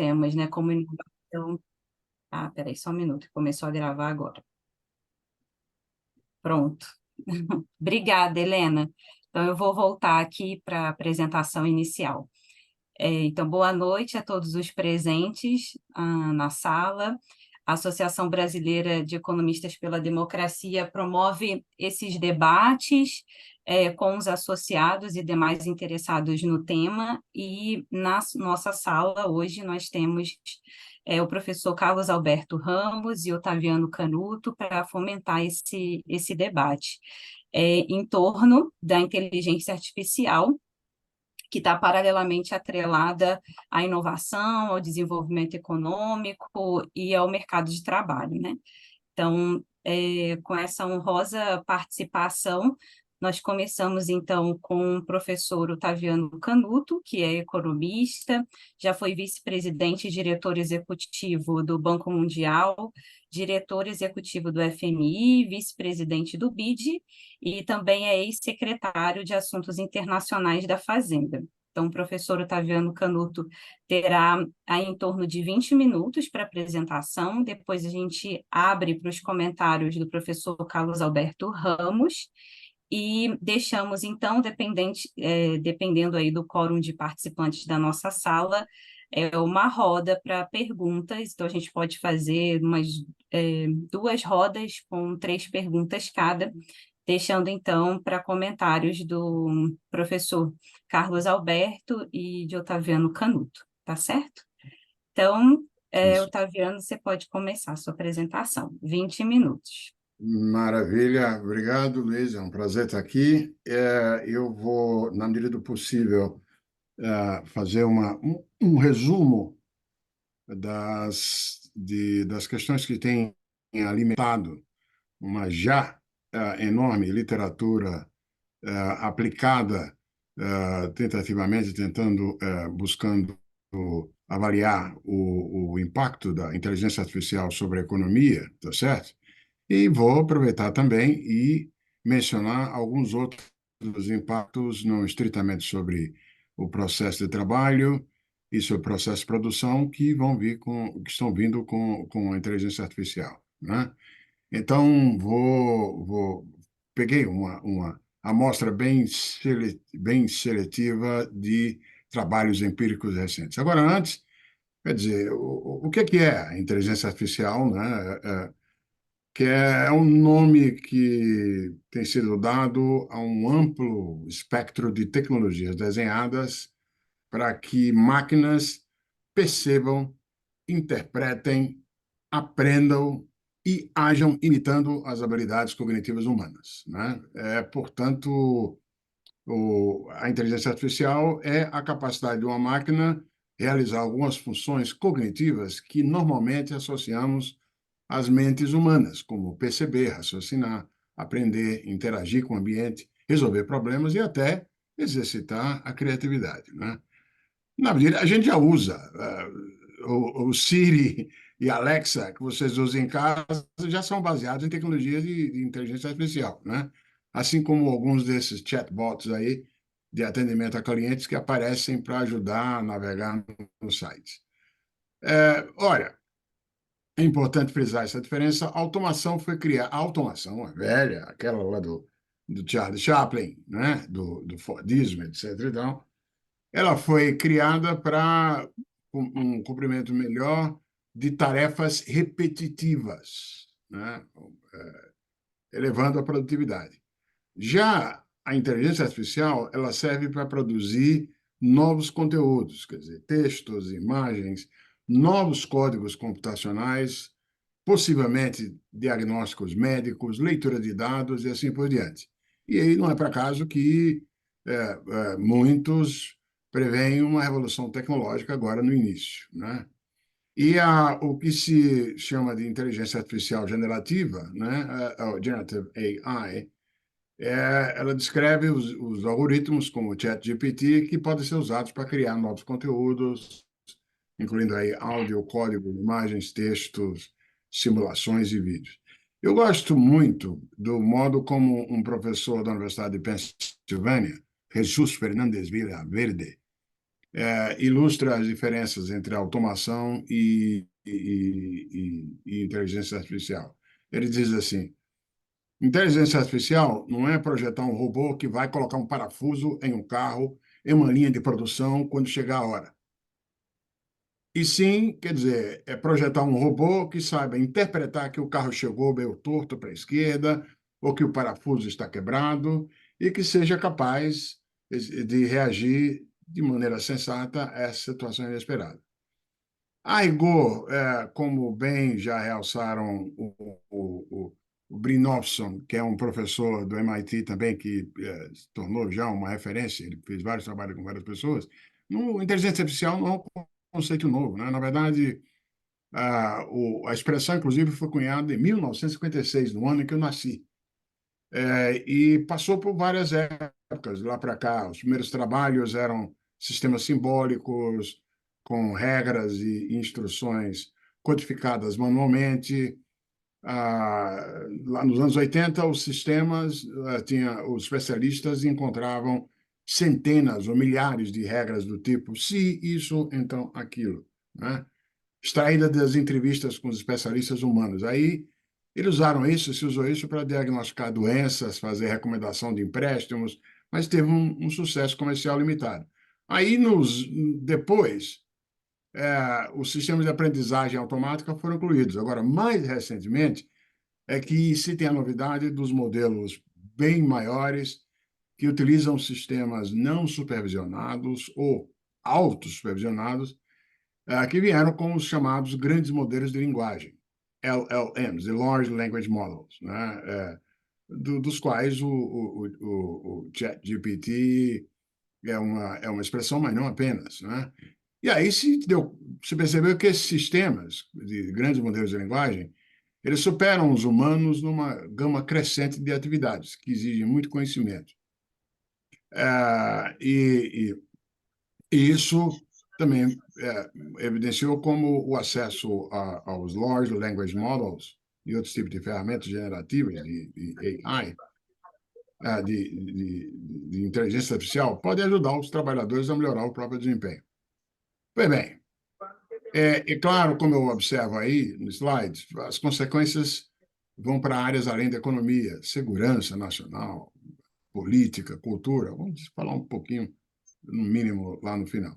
temas, né? Como inovação. Ah, peraí, só um minuto, começou a gravar agora. Pronto. Obrigada, Helena. Então, eu vou voltar aqui para a apresentação inicial. Então, boa noite a todos os presentes na sala. A Associação Brasileira de Economistas pela Democracia promove esses debates com os associados e demais interessados no tema, e na nossa sala hoje nós temos o professor Carlos Alberto Ramos e Otaviano Canuto para fomentar esse debate em torno da inteligência artificial, que está paralelamente atrelada à inovação, ao desenvolvimento econômico e ao mercado de trabalho, né? Então, com essa honrosa participação, nós começamos, então, com o professor Otaviano Canuto, que é economista, já foi vice-presidente e diretor executivo do Banco Mundial, diretor executivo do FMI, vice-presidente do BID, e também é ex-secretário de Assuntos Internacionais da Fazenda. Então, o professor Otaviano Canuto terá aí em torno de 20 minutos para apresentação, depois a gente abre para os comentários do professor Carlos Alberto Ramos, e deixamos, então, dependendo aí do quórum de participantes da nossa sala, uma roda para perguntas. Então, a gente pode fazer duas rodas com 3 perguntas cada, deixando, então, para comentários do professor Carlos Alberto e de Otaviano Canuto, tá certo? Então, Isso. Otaviano, você pode começar a sua apresentação. 20 minutos. Maravilha, obrigado, Luiz. É um prazer estar aqui. Eu vou, na medida do possível, fazer um resumo das questões que têm alimentado uma já enorme literatura aplicada, tentativamente, buscando avaliar o impacto da inteligência artificial sobre a economia, tá certo? E vou aproveitar também e mencionar alguns outros impactos, não estritamente sobre o processo de trabalho e sobre o processo de produção, que estão vindo com a inteligência artificial, né? Então, peguei uma amostra bem seletiva de trabalhos empíricos recentes. Agora, antes, quer dizer, o que é a inteligência artificial, né? Que é um nome que tem sido dado a um amplo espectro de tecnologias desenhadas para que máquinas percebam, interpretem, aprendam e ajam imitando as habilidades cognitivas humanas, né? Portanto, a inteligência artificial é a capacidade de uma máquina realizar algumas funções cognitivas que normalmente associamos às mentes humanas, como perceber, raciocinar, aprender, interagir com o ambiente, resolver problemas e até exercitar a criatividade, né? Na verdade, a gente já usa o Siri e Alexa, que vocês usam em casa, já são baseados em tecnologia de inteligência artificial, né? Assim como alguns desses chatbots aí de atendimento a clientes que aparecem para ajudar a navegar nos sites. Olha, é importante frisar essa diferença. A automação foi criada. A automação é velha, aquela lá do Charles Chaplin, né? do Fordismo, etc. Então, ela foi criada para um cumprimento melhor de tarefas repetitivas, né? Elevando a produtividade. Já a inteligência artificial, ela serve para produzir novos conteúdos, quer dizer, textos, imagens, novos códigos computacionais, possivelmente diagnósticos médicos, leitura de dados e assim por diante. E aí não é por acaso que muitos preveem uma revolução tecnológica agora no início, né? E o que se chama de inteligência artificial generativa, né, o Generative AI, ela descreve os algoritmos como o ChatGPT que podem ser usados para criar novos conteúdos, incluindo aí áudio, código, imagens, textos, simulações e vídeos. Eu gosto muito do modo como um professor da Universidade de Pensilvânia, Jesus Fernandes Villaverde, ilustra as diferenças entre automação e inteligência artificial. Ele diz assim: inteligência artificial não é projetar um robô que vai colocar um parafuso em um carro, em uma linha de produção, quando chegar a hora. E sim, quer dizer, é projetar um robô que saiba interpretar que o carro chegou meio torto para a esquerda, ou que o parafuso está quebrado, e que seja capaz de reagir de maneira sensata a essa situação inesperada. A rigor, como bem já realçaram o Brynjolfsson, que é um professor do MIT também, que se tornou já uma referência, ele fez vários trabalhos com várias pessoas, no inteligência artificial não é um conceito novo, né? Na verdade, a expressão, inclusive, foi cunhada em 1956, no ano em que eu nasci, e passou por várias épocas lá para cá. Os primeiros trabalhos eram sistemas simbólicos, com regras e instruções codificadas manualmente. Lá nos anos 80, os sistemas, os especialistas encontravam centenas ou milhares de regras do tipo se isso, então aquilo, né? Extraída das entrevistas com os especialistas humanos. Aí eles usaram isso, se usou isso para diagnosticar doenças, fazer recomendação de empréstimos, mas teve um sucesso comercial limitado. Aí, depois, os sistemas de aprendizagem automática foram incluídos. Agora, mais recentemente, é que se tem a novidade dos modelos bem maiores que utilizam sistemas não supervisionados ou autossupervisionados, que vieram com os chamados grandes modelos de linguagem, LLMs, the Large Language Models, né? Dos quais o ChatGPT é uma expressão, mas não apenas, né? E aí se percebeu que esses sistemas de grandes modelos de linguagem, eles superam os humanos numa gama crescente de atividades que exigem muito conhecimento. E isso também evidenciou como o acesso aos Large Language Models e outros tipos de ferramentas generativas de AI, de inteligência artificial, pode ajudar os trabalhadores a melhorar o próprio desempenho. Pois bem, claro, como eu observo aí no slide, as consequências vão para áreas além da economia, segurança nacional, política, cultura. Vamos falar um pouquinho, no mínimo, lá no final.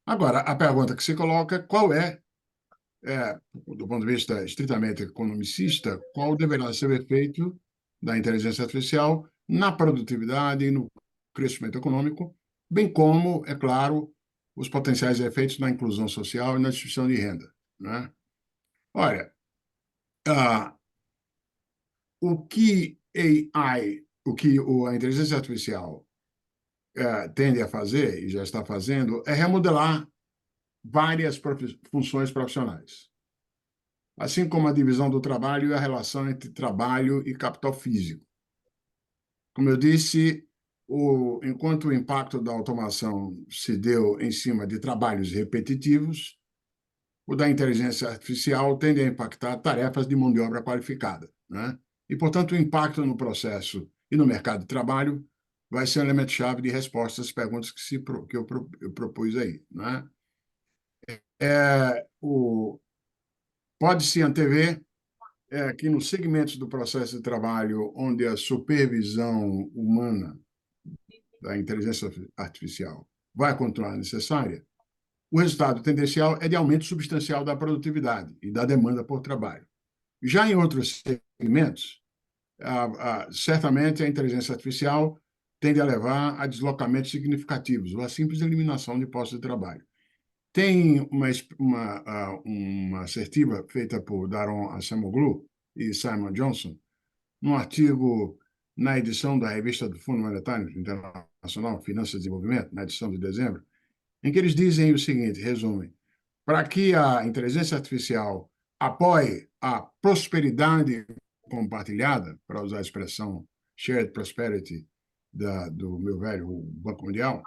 Agora, a pergunta que se coloca é qual do ponto de vista estritamente economicista, qual deverá ser o efeito da inteligência artificial na produtividade e no crescimento econômico, bem como, é claro, os potenciais efeitos na inclusão social e na distribuição de renda, né? Olha, ah, a inteligência artificial tende a fazer, e já está fazendo, é remodelar várias funções profissionais, assim como a divisão do trabalho e a relação entre trabalho e capital físico. Como eu disse, enquanto o impacto da automação se deu em cima de trabalhos repetitivos, o da inteligência artificial tende a impactar tarefas de mão de obra qualificada, né? E, portanto, o impacto no processo e no mercado de trabalho vai ser um elemento-chave de resposta às perguntas que eu propus aí, né? Pode-se antever que nos segmentos do processo de trabalho onde a supervisão humana da inteligência artificial vai continuar necessária, o resultado tendencial é de aumento substancial da produtividade e da demanda por trabalho. Já em outros segmentos, certamente a inteligência artificial tende a levar a deslocamentos significativos ou a simples eliminação de postos de trabalho. Tem uma assertiva feita por Daron Acemoglu e Simon Johnson, num artigo na edição da revista do Fundo Monetário Internacional, Finanças e Desenvolvimento, na edição de dezembro, em que eles dizem o seguinte, resumem, para que a inteligência artificial apoie a prosperidade compartilhada, para usar a expressão shared prosperity do meu velho Banco Mundial,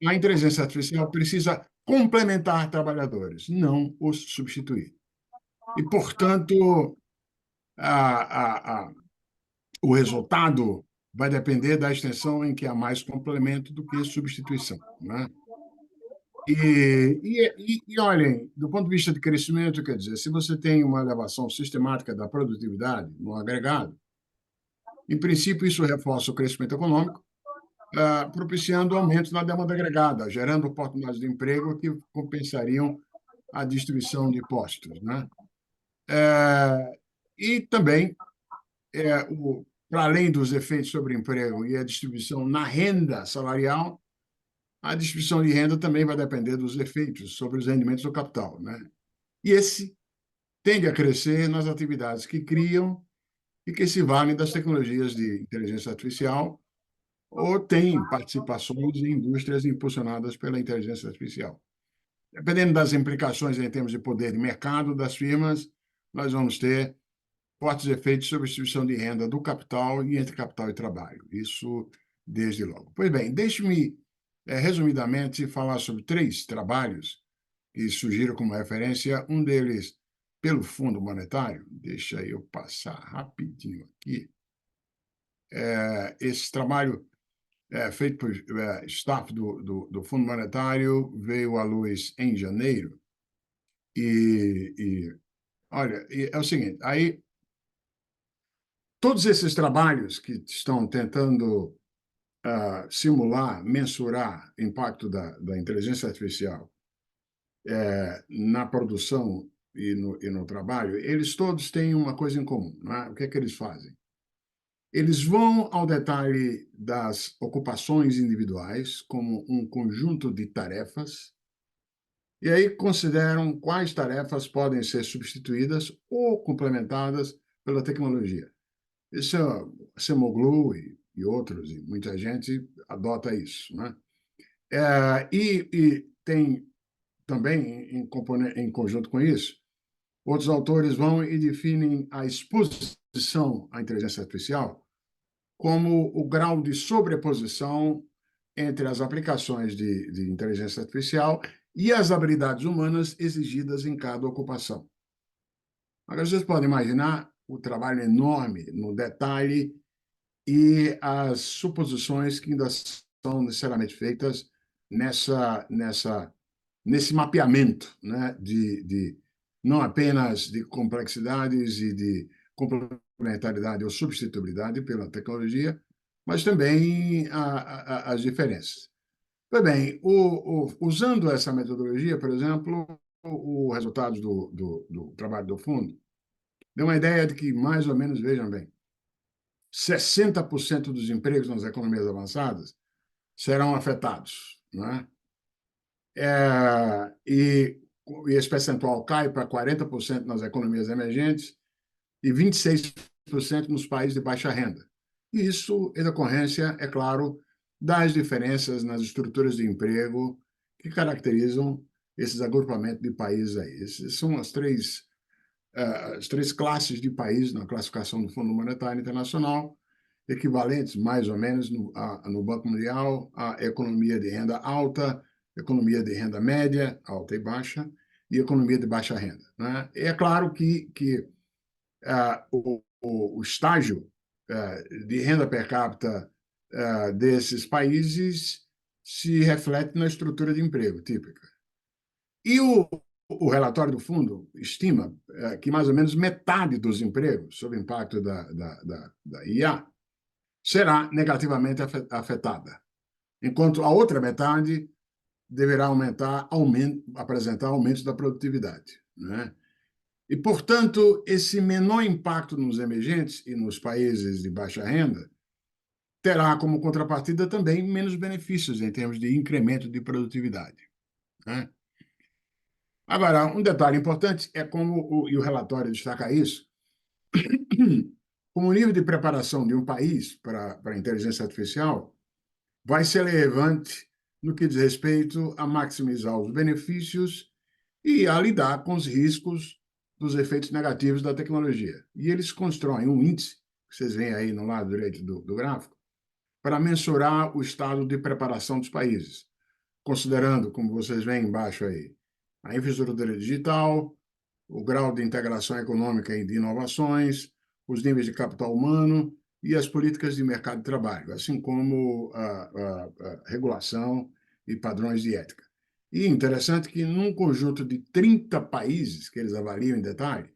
a inteligência artificial precisa complementar trabalhadores, não os substituir. E, portanto, a, a, o resultado vai depender da extensão em que há mais complemento do que substituição, né? Olhem, do ponto de vista de crescimento, quer dizer, se você tem uma elevação sistemática da produtividade no agregado, em princípio, isso reforça o crescimento econômico, propiciando aumento na demanda agregada, gerando oportunidades de emprego que compensariam a distribuição de postos, né? E também, para além dos efeitos sobre o emprego e a distribuição na renda salarial, a distribuição de renda também vai depender dos efeitos sobre os rendimentos do capital, né? E esse tende a crescer nas atividades que criam e que se valem das tecnologias de inteligência artificial ou têm participações em indústrias impulsionadas pela inteligência artificial. Dependendo das implicações em termos de poder de mercado das firmas, nós vamos ter fortes efeitos sobre a distribuição de renda do capital e entre capital e trabalho. Isso desde logo. Pois bem, deixe-me, resumidamente, falar sobre 3 trabalhos que surgiram como referência, um deles pelo Fundo Monetário. Deixa eu passar rapidinho aqui. Esse trabalho feito por staff do Fundo Monetário veio à luz em janeiro. Olha, é o seguinte, aí todos esses trabalhos que estão tentando simular, mensurar o impacto da inteligência artificial na produção e no trabalho, eles todos têm uma coisa em comum, não é? O que é que eles fazem? Eles vão ao detalhe das ocupações individuais como um conjunto de tarefas e aí consideram quais tarefas podem ser substituídas ou complementadas pela tecnologia. Isso é Semoglu e outros, e muita gente adota isso, né? E tem também, em conjunto com isso, outros autores vão e definem a exposição à inteligência artificial como o grau de sobreposição entre as aplicações de inteligência artificial e as habilidades humanas exigidas em cada ocupação. Agora, vocês podem imaginar o trabalho enorme no detalhe e as suposições que ainda são necessariamente feitas nesse mapeamento, né, não apenas de complexidades e de complementaridade ou substituibilidade pela tecnologia, mas também as diferenças. Pois bem, usando essa metodologia, por exemplo, os resultados do trabalho do fundo deu uma ideia de que, mais ou menos, vejam bem, 60% dos empregos nas economias avançadas serão afetados, não é? E esse percentual cai para 40% nas economias emergentes e 26% nos países de baixa renda. E isso é decorrência, é claro, das diferenças nas estruturas de emprego que caracterizam esses agrupamentos de países aí. Essas são as três classes de países na classificação do Fundo Monetário Internacional, equivalentes, mais ou menos, no Banco Mundial, à economia de renda alta, economia de renda média, alta e baixa, e economia de baixa renda, né? É claro que o estágio de renda per capita desses países se reflete na estrutura de emprego típica. E o relatório do fundo estima que mais ou menos metade dos empregos, sob impacto da IA, será negativamente afetada, enquanto a outra metade deverá apresentar aumentos da produtividade, né? E, portanto, esse menor impacto nos emergentes e nos países de baixa renda terá como contrapartida também menos benefícios em termos de incremento de produtividade, né? Agora, um detalhe importante é como, e o relatório destaca isso, como o nível de preparação de um país para a inteligência artificial vai ser relevante no que diz respeito a maximizar os benefícios e a lidar com os riscos dos efeitos negativos da tecnologia. E eles constroem um índice, que vocês veem aí no lado direito do gráfico, para mensurar o estado de preparação dos países, considerando, como vocês veem embaixo aí, a infraestrutura digital, o grau de integração econômica e de inovações, os níveis de capital humano e as políticas de mercado de trabalho, assim como a regulação e padrões de ética. E interessante que, num conjunto de 30 países que eles avaliam em detalhe,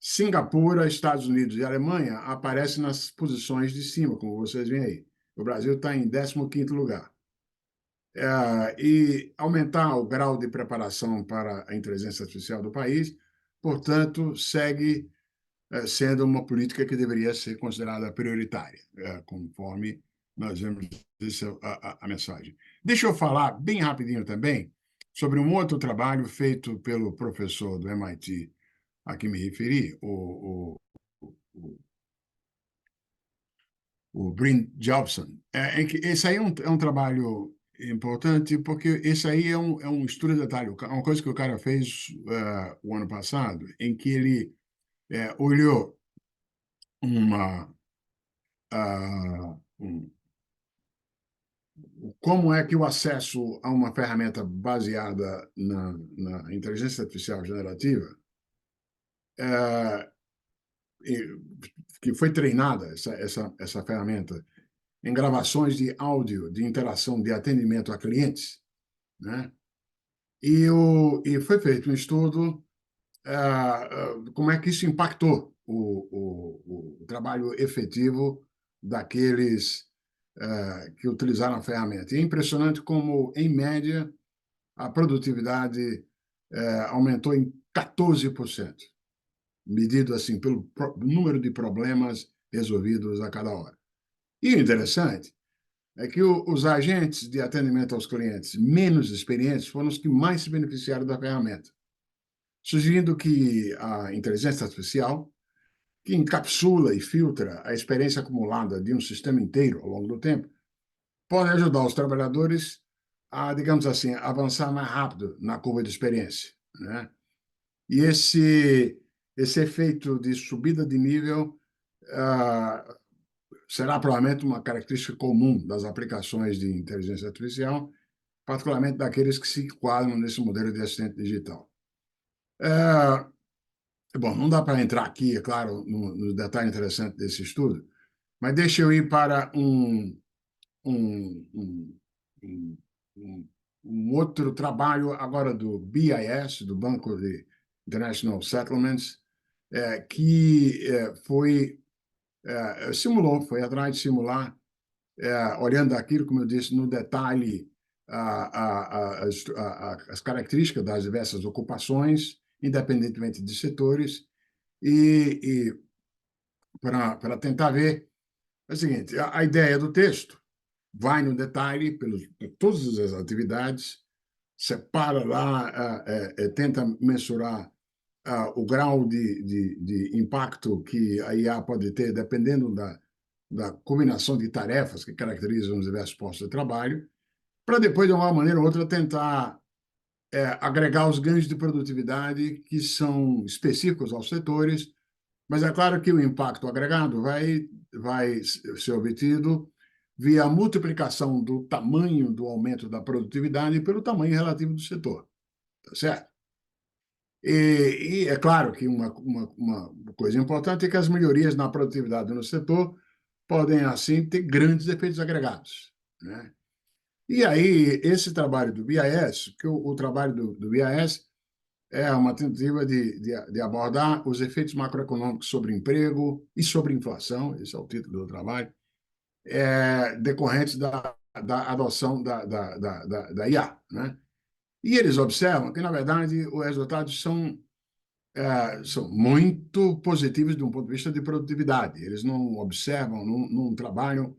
Singapura, Estados Unidos e Alemanha aparecem nas posições de cima, como vocês veem aí. O Brasil está em 15º lugar. E aumentar o grau de preparação para a inteligência artificial do país, portanto, segue sendo uma política que deveria ser considerada prioritária, conforme nós vemos a mensagem. Deixa eu falar bem rapidinho também sobre um outro trabalho feito pelo professor do MIT a que me referi, o Bryn Jobson. Esse aí é um trabalho importante, porque esse aí é um estudo de detalhe, uma coisa que o cara fez o ano passado, em que ele olhou uma, como é que o acesso a uma ferramenta baseada na inteligência artificial generativa, que foi treinada, essa ferramenta, em gravações de áudio de interação de atendimento a clientes, né? E foi feito um estudo como é que isso impactou o trabalho efetivo daqueles que utilizaram a ferramenta. E é impressionante como, em média, a produtividade aumentou em 14%, medido assim pelo número de problemas resolvidos a cada hora. E o interessante é que os agentes de atendimento aos clientes menos experientes foram os que mais se beneficiaram da ferramenta, sugerindo que a inteligência artificial, que encapsula e filtra a experiência acumulada de um sistema inteiro ao longo do tempo, pode ajudar os trabalhadores a, digamos assim, avançar mais rápido na curva de experiência, né? E esse efeito de subida de nível será provavelmente uma característica comum das aplicações de inteligência artificial, particularmente daqueles que se enquadram nesse modelo de assistente digital. Bom, não dá para entrar aqui, é claro, no detalhe interessante desse estudo, mas deixa eu ir para um, um, um, um, um outro trabalho agora do BIS, do Banco de International Settlements, que foi atrás de simular, olhando aquilo, como eu disse, no detalhe, as características das diversas ocupações, independentemente de setores, e para tentar ver é o seguinte: a ideia do texto vai no detalhe por todas as atividades, separa lá, tenta mensurar o grau de impacto que a IA pode ter, dependendo da combinação de tarefas que caracterizam os diversos postos de trabalho, para depois, de uma maneira ou outra, tentar agregar os ganhos de produtividade que são específicos aos setores, mas é claro que o impacto agregado vai ser obtido via a multiplicação do tamanho do aumento da produtividade pelo tamanho relativo do setor, tá certo? E é claro que uma coisa importante é que as melhorias na produtividade no setor podem, assim, ter grandes efeitos agregados, né? E aí, esse trabalho do BIS, que o trabalho do BIS é uma tentativa de abordar os efeitos macroeconômicos sobre emprego e sobre inflação, esse é o título do trabalho, decorrentes da adoção da IA, né? E eles observam que, na verdade, os resultados são muito positivos de um ponto de vista de produtividade. Eles não observam, não trabalham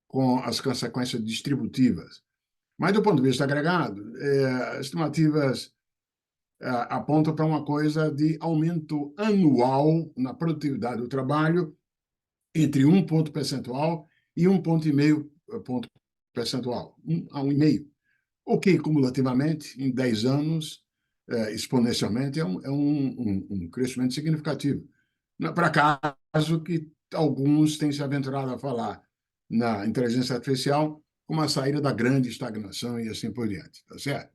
com as consequências distributivas. Mas, do ponto de vista agregado, estimativas apontam para uma coisa de aumento anual na produtividade do trabalho entre 1 ponto percentual e 1,5 ponto percentual, 1 a 1,5. O que, cumulativamente, em 10 anos, exponencialmente, é um crescimento significativo. Para caso que alguns têm se aventurado a falar na inteligência artificial como a saída da grande estagnação e assim por diante, tá certo?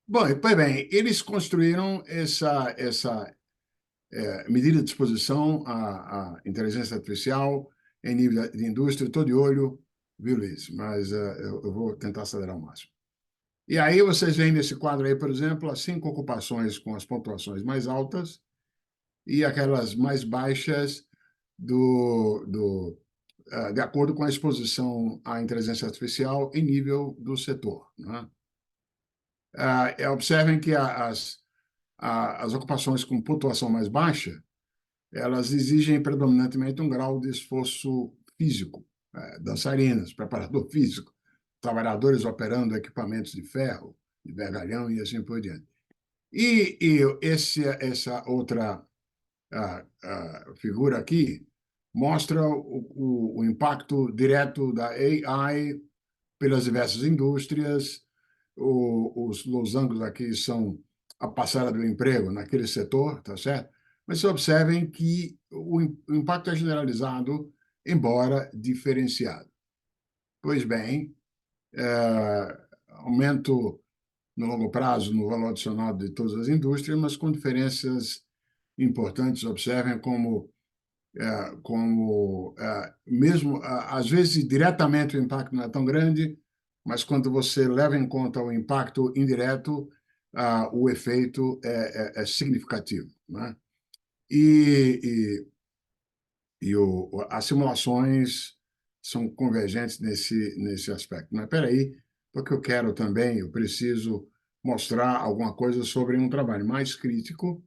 Bom, pois bem, eles construíram essa medida de exposição à inteligência artificial em nível de indústria. Estou de olho, viu, Luiz? Mas eu vou tentar acelerar o máximo. E aí vocês veem nesse quadro aí, por exemplo, as 5 ocupações com as pontuações mais altas e aquelas mais baixas de acordo com a exposição à inteligência artificial em nível do setor, né? Observem que as ocupações com pontuação mais baixa, elas exigem predominantemente um grau de esforço físico, dançarinas, preparador físico, trabalhadores operando equipamentos de ferro, de vergalhão e assim por diante. Essa outra figura aqui mostra o impacto direto da AI pelas diversas indústrias. Os losangos aqui são a passada do emprego naquele setor, tá certo? Mas observem que o impacto é generalizado, embora diferenciado. Pois bem, aumento no longo prazo no valor adicional de todas as indústrias, mas com diferenças importantes. Observem como mesmo, às vezes, diretamente o impacto não é tão grande, mas quando você leva em conta o impacto indireto, o efeito é significativo, né? E, as simulações são convergentes nesse aspecto. Mas espera aí, porque eu preciso mostrar alguma coisa sobre um trabalho mais crítico,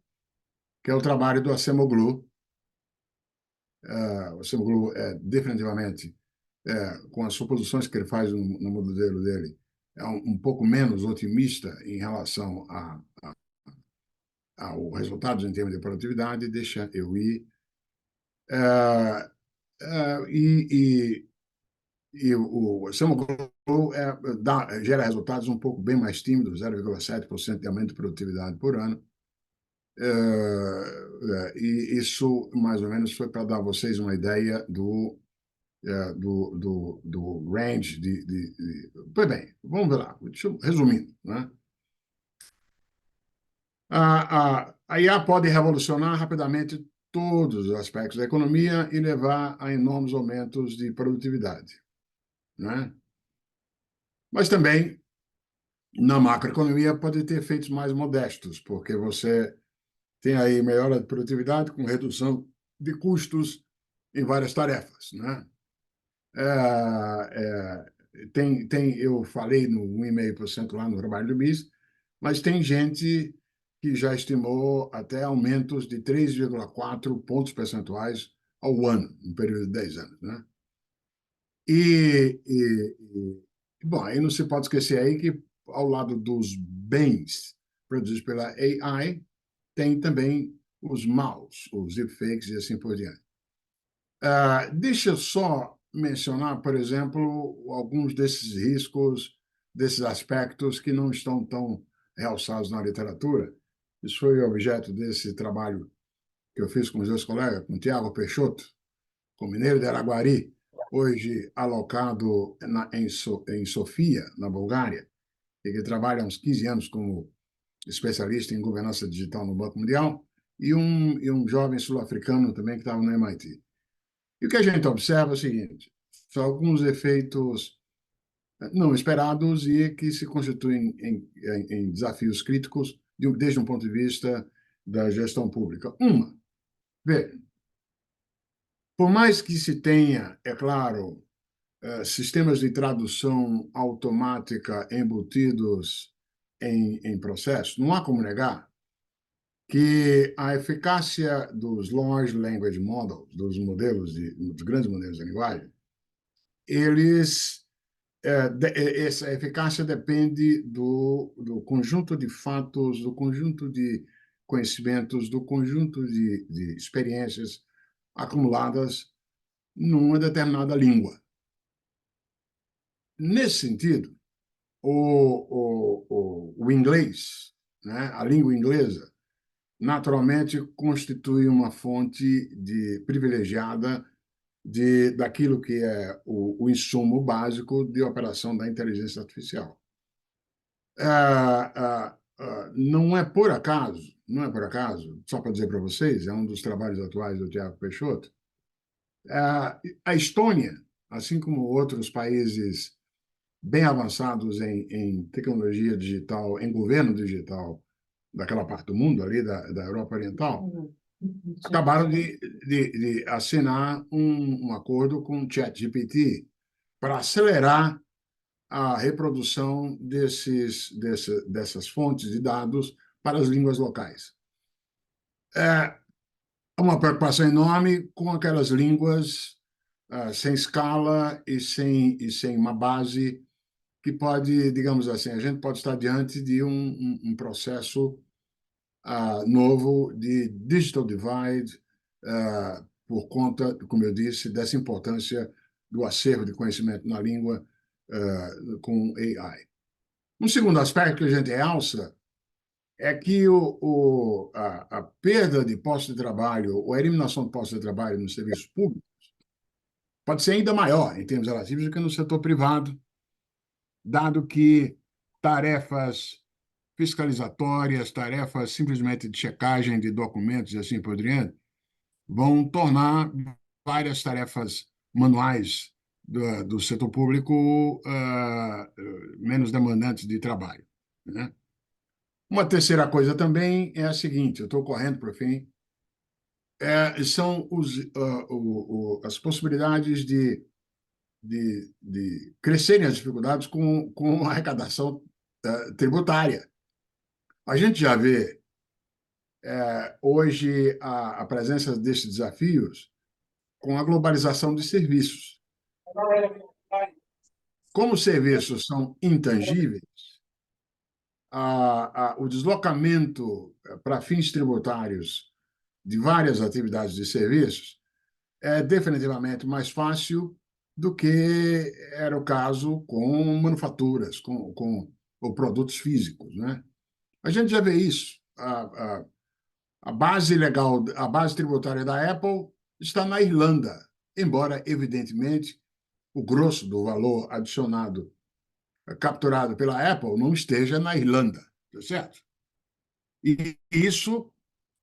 que é o trabalho do Acemoglu. O Acemoglu é definitivamente, com as suposições que ele faz no modelo dele, é um pouco menos otimista em relação ao resultados em termos de produtividade. Deixa eu ir. É, é, e, e o Semoglu gera resultados um pouco bem mais tímidos, 0,7% de aumento de produtividade por ano. E isso, mais ou menos, foi para dar a vocês uma ideia do range Pois bem, vamos ver lá. Resumindo, né? A IA pode revolucionar rapidamente todos os aspectos da economia e levar a enormes aumentos de produtividade, né? Mas também, na macroeconomia, pode ter efeitos mais modestos, porque você tem aí melhora de produtividade com redução de custos em várias tarefas, né? Eu falei no 1,5% lá no trabalho do BIS, mas tem gente que já estimou até aumentos de 3,4 pontos percentuais ao ano, no período de 10 anos, né? Bom, aí não se pode esquecer aí que, ao lado dos bens produzidos pela AI, tem também os maus, os deepfakes e assim por diante. Deixa eu só mencionar, por exemplo, alguns desses riscos, desses aspectos que não estão tão realçados na literatura. Isso foi objeto desse trabalho que eu fiz com os meus colegas, com o Tiago Peixoto, com o mineiro de Araguari, hoje alocado em Sofia, na Bulgária, e que trabalha há uns 15 anos como especialista em governança digital no Banco Mundial, e um jovem sul-africano também que estava no MIT. E o que a gente observa é o seguinte: são alguns efeitos não esperados e que se constituem em desafios críticos desde um ponto de vista da gestão pública. Vê, por mais que se tenha, é claro, sistemas de tradução automática embutidos em processo, não há como negar que a eficácia dos large language models, dos grandes modelos de linguagem, eles essa eficácia depende do conjunto de fatos, do conjunto de conhecimentos, do conjunto de experiências acumuladas numa determinada língua. Nesse sentido, o inglês, né, a língua inglesa, naturalmente constitui uma fonte privilegiada daquilo que é o insumo básico de operação da inteligência artificial. Não é por acaso, só para dizer para vocês, é um dos trabalhos atuais do Tiago Peixoto. A Estônia, assim como outros países bem avançados em tecnologia digital, em governo digital daquela parte do mundo, ali da Europa Oriental, acabaram de assinar um acordo com o ChatGPT para acelerar a reprodução dessas fontes de dados para as línguas locais. É uma preocupação enorme com aquelas línguas sem escala e sem uma base que pode, digamos assim, a gente pode estar diante de um processo novo de digital divide, por conta, como eu disse, dessa importância do acervo de conhecimento na língua com AI. Um segundo aspecto que a gente realça é que a perda de postos de trabalho ou a eliminação de postos de trabalho no serviço público pode ser ainda maior, em termos relativos, do que no setor privado, dado que tarefas fiscalizatórias, tarefas simplesmente de checagem de documentos e assim por diante, vão tornar várias tarefas manuais do setor público menos demandantes de trabalho, né? Uma terceira coisa também é a seguinte, eu estou correndo para o fim, são as possibilidades de crescerem as dificuldades com a arrecadação tributária. A gente já vê hoje a presença desses desafios com a globalização de serviços. Como os serviços são intangíveis, o deslocamento para fins tributários de várias atividades de serviços é definitivamente mais fácil do que era o caso com manufaturas, ou produtos físicos, né? A gente já vê isso. A base legal, a base tributária da Apple está na Irlanda, embora, evidentemente, o grosso do valor adicionado capturado pela Apple não esteja na Irlanda, tá certo? E isso,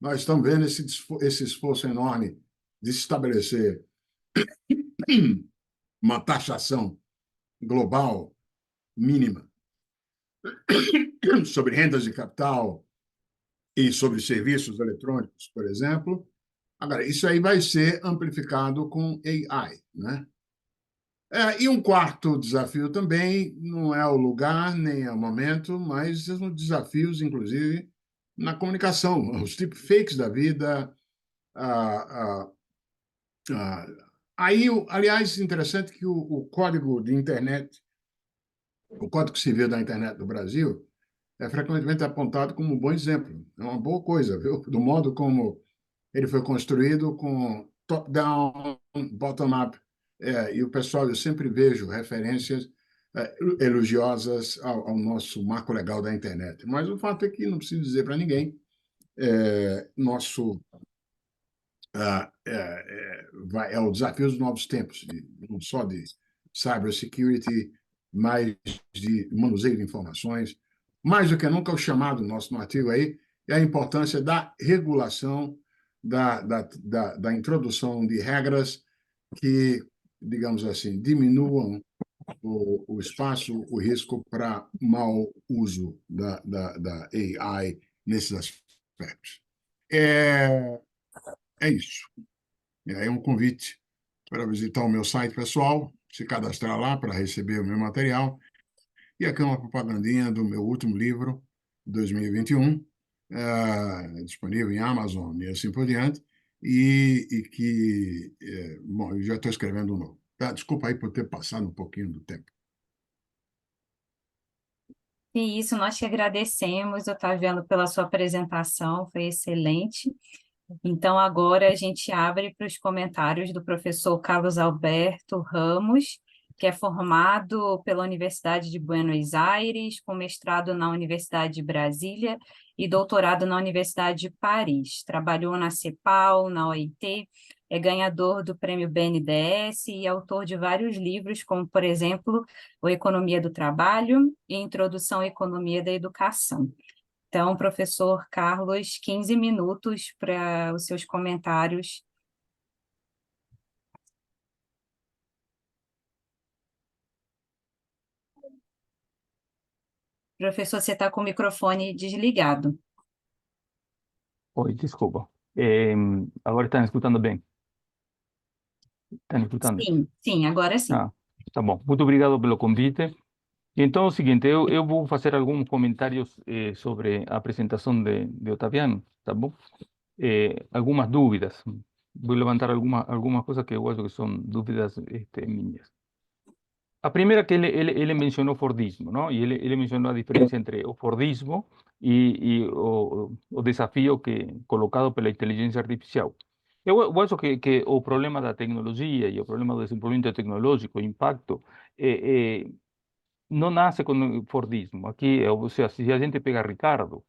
nós estamos vendo esse esforço enorme de se estabelecer uma taxação global mínima sobre rendas de capital e sobre serviços eletrônicos, por exemplo. Agora, isso aí vai ser amplificado com AI, né? E um quarto desafio também, não é o lugar nem é o momento, mas são desafios, inclusive, na comunicação, os deepfakes da vida. ah, ah, ah, Aí, aliás, interessante que o código de internet, o Código Civil da Internet do Brasil, é frequentemente apontado como um bom exemplo. É uma boa coisa, viu? Do modo como ele foi construído com top-down, bottom-up. E o pessoal, eu sempre vejo referências elogiosas ao nosso marco legal da internet. Mas o fato é que não preciso dizer para ninguém, nosso é o desafio dos novos tempos, não só de cybersecurity, mas de manuseio de informações. Mais do que nunca, o chamado nosso no artigo aí é a importância da regulação, da introdução de regras que, digamos assim, diminuam o espaço, o risco para mau uso da AI nesses aspectos. É isso. É um convite para visitar o meu site pessoal, se cadastrar lá para receber o meu material. E aqui é uma propagandinha do meu último livro, 2021, disponível em Amazon e assim por diante, e que, bom, eu já estou escrevendo um novo. Tá? Desculpa aí por ter passado um pouquinho do tempo. E isso, nós te agradecemos, Otaviano, pela sua apresentação, foi excelente. Então, agora a gente abre para os comentários do professor Carlos Alberto Ramos, que é formado pela Universidade de Buenos Aires, com mestrado na Universidade de Brasília e doutorado na Universidade de Paris. Trabalhou na CEPAL, na OIT, é ganhador do Prêmio BNDES e autor de vários livros, como, por exemplo, O Economia do Trabalho e Introdução à Economia da Educação. Então, professor Carlos, 15 minutos para os seus comentários. Professor, você está com o microfone desligado. Oi, desculpa. Agora estão escutando bem? Estão escutando? Sim, sim, agora sim. Ah, tá bom. Muito obrigado pelo convite. Então, é o seguinte, eu vou fazer alguns comentários sobre a apresentação de Otaviano, tá bom? Algumas dúvidas. Vou levantar algumas coisas que eu acho que são dúvidas minhas. A primeira que ele mencionou Fordismo, ¿no? Y ele mencionou a diferença entre o Fordismo e o desafio que colocado pela inteligência artificial. Eu acho que o problema da tecnologia e o problema do desenvolvimento tecnológico, o impacto, no nace con el Fordismo. Aquí, o sea, si a gente pega Ricardo,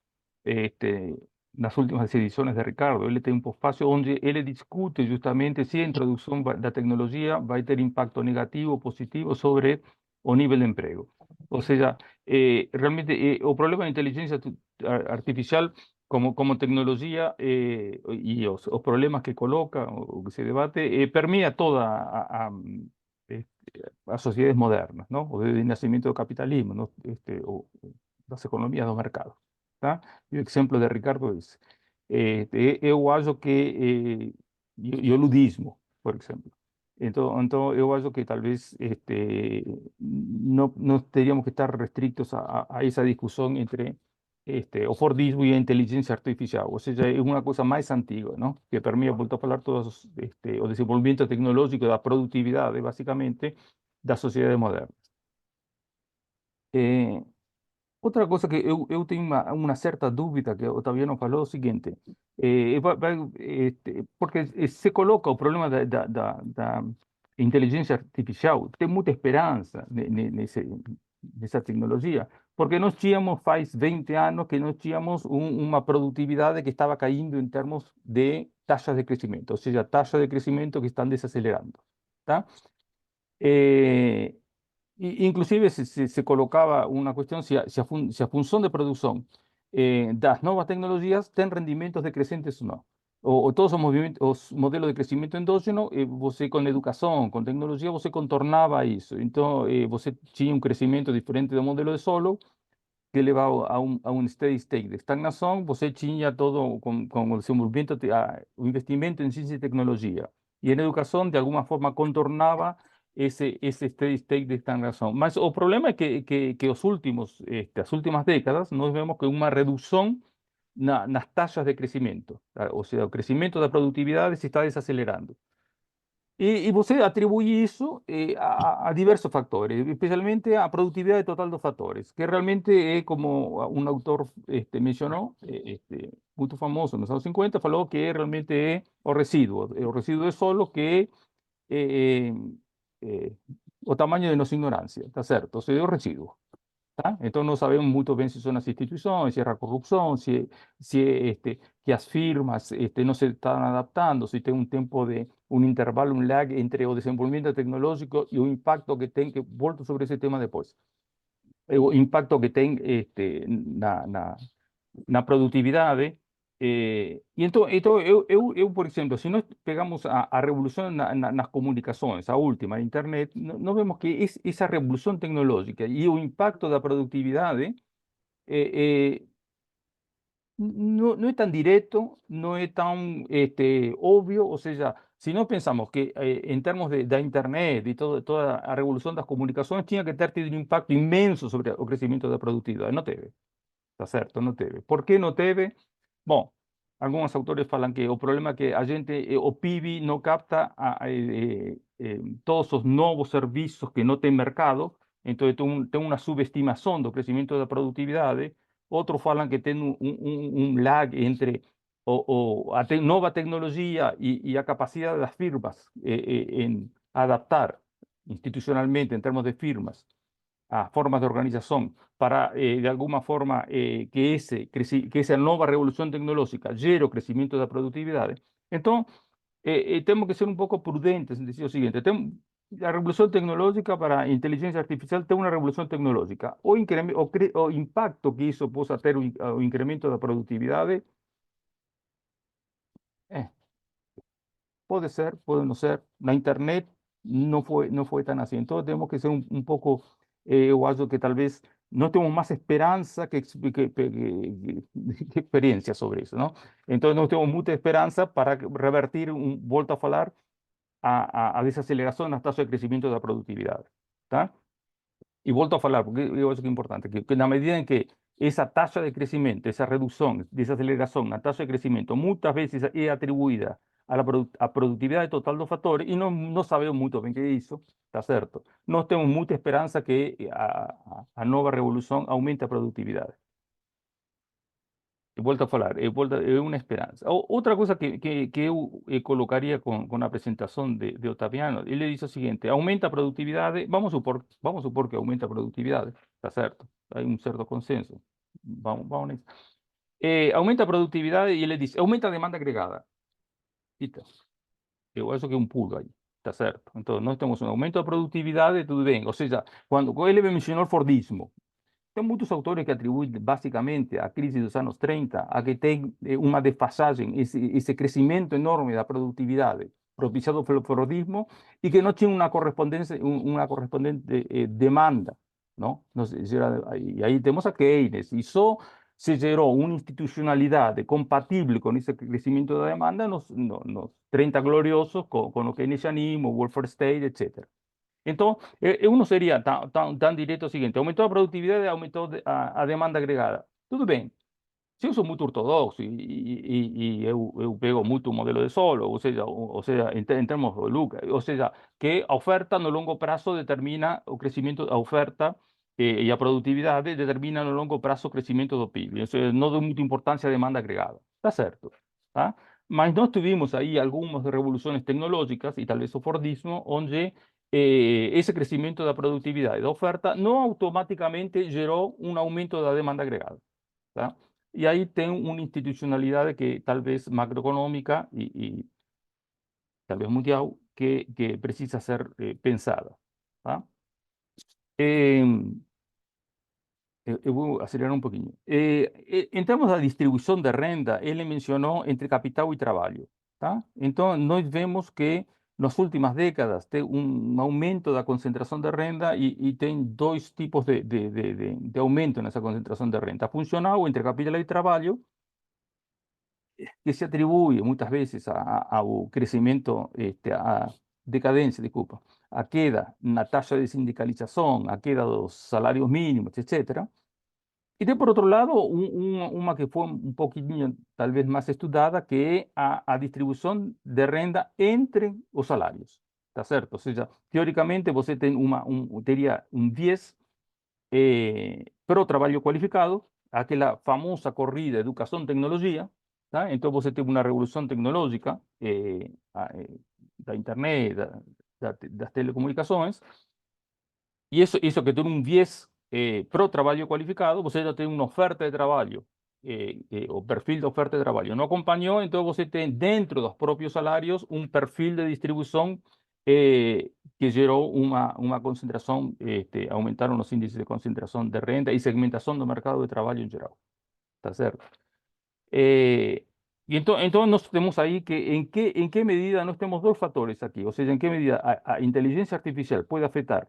este, nas últimas edições de Ricardo, ele tem um postfácio onde ele discute justamente se a introdução da tecnologia vai ter impacto negativo ou positivo sobre o nível de emprego. Ou seja, realmente o problema da inteligência artificial como tecnologia e os problemas que coloca, o que se debate, permea toda as sociedades modernas, ¿no? O desde o nascimento do capitalismo, ¿no? Das economias do mercado, tá? E o exemplo de Ricardo é esse. Eu acho que e o ludismo, por exemplo. Então eu acho que talvez não teríamos que estar restrictos a essa discussão entre o Fordismo e a inteligência artificial, ou seja, é uma coisa mais antiga, não? Que permite, volto a falar, todos o desenvolvimento tecnológico da produtividade, basicamente, das sociedades modernas. Eh, Outra coisa que eu tenho uma certa dúvida, que o Otaviano falou, é o seguinte, porque se coloca o problema da inteligência artificial, tem muita esperança nessa tecnologia, porque nós tínhamos, faz 20 anos, que nós tínhamos uma produtividade que estava caindo em termos de taxas de crescimento, ou seja, taxas de crescimento que estão desacelerando, tá? Inclusive se colocava uma questão se a função de produção das novas tecnologias tem rendimentos decrescentes ou não. Ou todos os modelos de crescimento endógeno, você com educação, com tecnologia, você contornava isso. Então, você tinha um crescimento diferente do modelo de solo, que levava a um steady state de estagnação, você tinha todo com o desenvolvimento, o investimento em ciência e tecnologia. E em educação, de alguma forma, contornava esse steady state de estagnação. Mas o problema é que as últimas décadas, nós vemos que uma redução nas taxas de crescimento, tá? Ou seja, o crescimento da produtividade se está desacelerando. E você atribui isso a diversos fatores, especialmente a produtividade total dos fatores, que realmente é como um autor mencionou, muito famoso nos anos 50, falou que realmente é o resíduo de solo que é o tamanho de nossa ignorância, tá certo? Ou seja, o resíduo. Tá? Então, não sabemos muito bem se são as instituições, se é a corrupção, que as firmas não se estão adaptando, se tem um tempo de um intervalo, um lag entre o desenvolvimento tecnológico e o impacto que tem, que volto sobre esse tema depois, o impacto que tem na produtividade. Então por exemplo, se nós pegamos a revolução nas comunicações, a última, a internet, nós vemos que essa revolução tecnológica e o impacto da produtividade não é tão direto, não é tão óbvio, ou seja, se nós pensamos que em termos da internet e toda a revolução das comunicações tinha que ter tido um impacto imenso sobre o crescimento da produtividade, não teve, tá certo? Não teve. Por que não teve? Bom, alguns autores falam que o problema é que a gente, o PIB não capta todos os novos serviços que não tem mercado, então tem uma subestimação do crescimento da produtividade. Outros falam que tem lag entre a nova tecnologia e a capacidade das firmas em adaptar institucionalmente, em termos de firmas, a formas de organização para, de alguma forma, que essa nova revolução tecnológica gere o crescimento da produtividade. Então, temos que ser um pouco prudentes em dizer o seguinte: a revolução tecnológica para a inteligência artificial tem uma revolução tecnológica. O impacto que isso possa ter, o incremento da produtividade, pode ser, pode não ser. Na internet não foi tão assim. Então, temos que ser um pouco, eu acho que talvez no tenemos más esperanza que experiencia sobre eso, ¿no? Entonces no tenemos mucha esperanza para revertir, vuelto a falar, a desaceleración nas taxas de crecimiento da produtividade, tá? E volto a falar, porque eu acho que é importante, que na medida em que essa taxa de crescimento, essa redução, desaceleração na taxa de crescimento, muitas vezes é atribuída à produtividade total do fator, e não sabemos muito bem o que é isso, tá certo? Nós temos muita esperança que a nova revolução aumente a produtividade. Volto a falar, é uma esperança. Outra coisa que eu colocaria com a apresentação de Ottaviano, ele diz o seguinte: aumenta a produtividade, vamos supor que aumenta a produtividade, está certo? Há certo consenso. Vamos nisso. Aumenta a produtividade e ele diz, aumenta a demanda agregada. Eita, eu acho que é pulo aí, está certo? Então, nós temos aumento da produtividade, tudo bem. Ou seja, quando ele mencionou o Fordismo, tem muitos autores que atribuem basicamente a crise dos anos 30 a que tem uma defasagem, esse crescimento enorme da produtividade propiciado pelo Fordismo e que não tinha uma correspondente demanda, não? E aí temos a Keynes, e só se gerou uma institucionalidade compatível com esse crescimento da demanda nos 30 gloriosos, com o keynesianismo, o welfare state, etc. Então, eu não seria tão direto o seguinte: aumentou a produtividade, aumentou a demanda agregada. Tudo bem. Se eu sou muito ortodoxo e eu pego muito o modelo de Solow, ou seja, em termos de Luca, ou seja, que a oferta no longo prazo determina o crescimento, a oferta e a produtividade determina no longo prazo o crescimento do PIB. Ou seja, não dou muita importância à demanda agregada. Está certo. Tá? Mas nós tivemos aí algumas revoluções tecnológicas, e talvez o Fordismo, onde esse crescimento da produtividade da oferta não automaticamente gerou um aumento da demanda agregada. Tá? E aí tem uma institucionalidade que talvez macroeconômica e talvez mundial que precisa ser pensada. Tá? Eu vou acelerar um pouquinho. Em termos da distribuição de renda, ele mencionou entre capital e trabalho. Tá? Então, nós vemos que nas últimas décadas tem aumento da concentração de renda e tem dois tipos de aumento nessa concentração de renda. Funcional entre capital e trabalho, que se atribui muitas vezes ao crescimento, à decadência, desculpa, a queda na taxa de sindicalização, a queda dos salários mínimos, etc. E tem, por outro lado, uma que foi pouquinho, talvez, mais estudada, que é a distribuição de renda entre os salários. Tá certo? Ou seja, teoricamente, você tem teria viés para o trabalho qualificado, aquela famosa corrida educação-tecnologia, tá? Então você tem uma revolução tecnológica da internet, das telecomunicações, e isso que tem viés para o trabalho qualificado, você já tem uma oferta de trabalho, o perfil de oferta de trabalho não acompanhou, então você tem dentro dos próprios salários perfil de distribuição que gerou uma concentração, aumentaram os índices de concentração de renda e segmentação do mercado de trabalho em geral. Tá certo? E então nós temos aí que em que medida nós temos dois fatores aqui, ou seja, em que medida a inteligência artificial pode afetar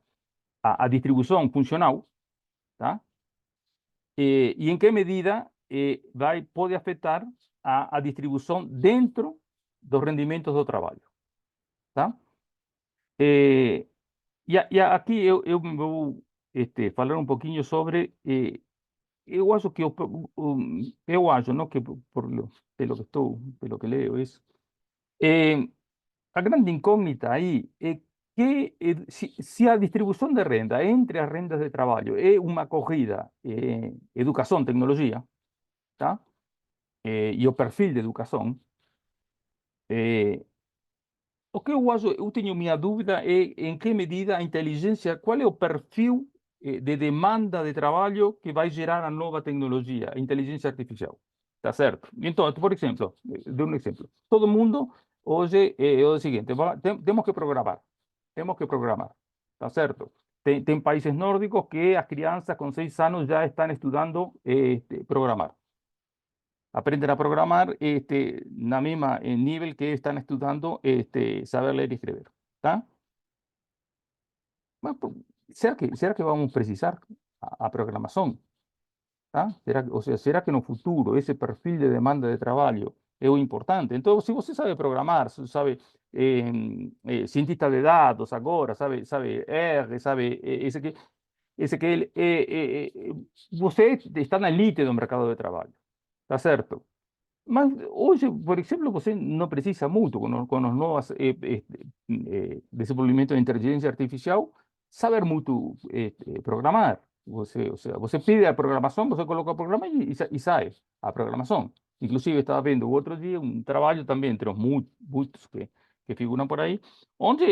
a distribuição funcional, tá? E em que medida pode afetar a distribuição dentro dos rendimentos do trabalho, tá? E aqui eu vou falar um pouquinho sobre, eu acho que eu acho, não, que pelo que leio isso, a grande incógnita aí é que se a distribuição de renda entre as rendas de trabalho é uma corrida educação, tecnologia, tá? E o perfil de educação, o que eu acho, eu tenho minha dúvida é em que medida a inteligência, qual é o perfil de demanda de trabalho que vai gerar a nova tecnologia, a inteligência artificial. Tá certo? Então, por exemplo, dou um exemplo. Todo mundo hoje é o seguinte: temos que programar. Temos que programar. Tá certo? Tem países nórdicos que as crianças com 6 anos já estão estudando programar. Aprenden a programar na mesma nível que estão estudando saber ler e escrever. Tá? Mas, será que vamos precisar a programação? Tá? Será que no futuro esse perfil de demanda de trabalho é o importante? Então, se você sabe programar, se sabe cientista de dados agora, sabe R, sabe SQL, você está na elite do mercado de trabalho, tá certo? Mas hoje, por exemplo, você não precisa muito, com os novos desenvolvimentos de inteligência artificial, saber muito programar. Você pide a programação, você coloca o programa e sai a programação. Inclusive, estava vendo outro dia um trabalho também, entre os muitos que figuram por aí, onde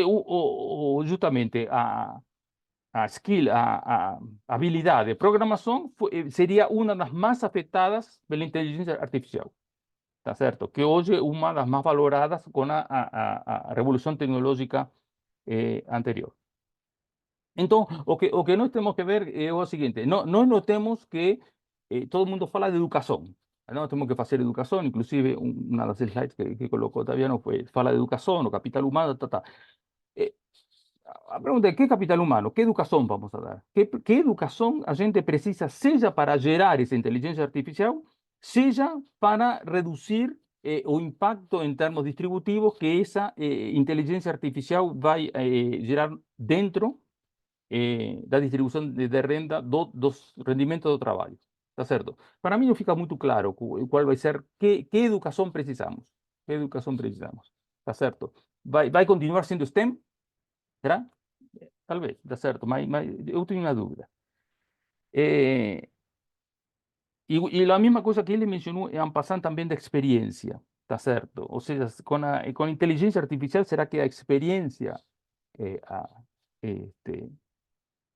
justamente a habilidade de programação seria uma das mais afetadas pela inteligência artificial. Tá certo? Que hoje é uma das mais valoradas com a revolução tecnológica anterior. Então, o que nós temos que ver é o seguinte: nós notemos que todo mundo fala de educação. Nós temos que fazer educação, inclusive uma das slides que colocou Taviano foi fala de educação, o capital humano, tá. A pergunta é: que capital humano? Que educação vamos a dar? Que educação a gente precisa, seja para gerar essa inteligência artificial, seja para reduzir o impacto em termos distributivos que essa inteligência artificial vai gerar dentro da distribuição de renda dos rendimentos do trabalho. Tá certo? Para mim não fica muito claro qual vai ser, que educação precisamos. Que educação precisamos. Tá certo? Vai continuar sendo STEM? Será? Talvez, tá certo, mas eu tenho uma dúvida. E a mesma coisa que ele mencionou é passando também da experiência, tá certo? Ou seja, com a inteligência artificial, será que a experiência,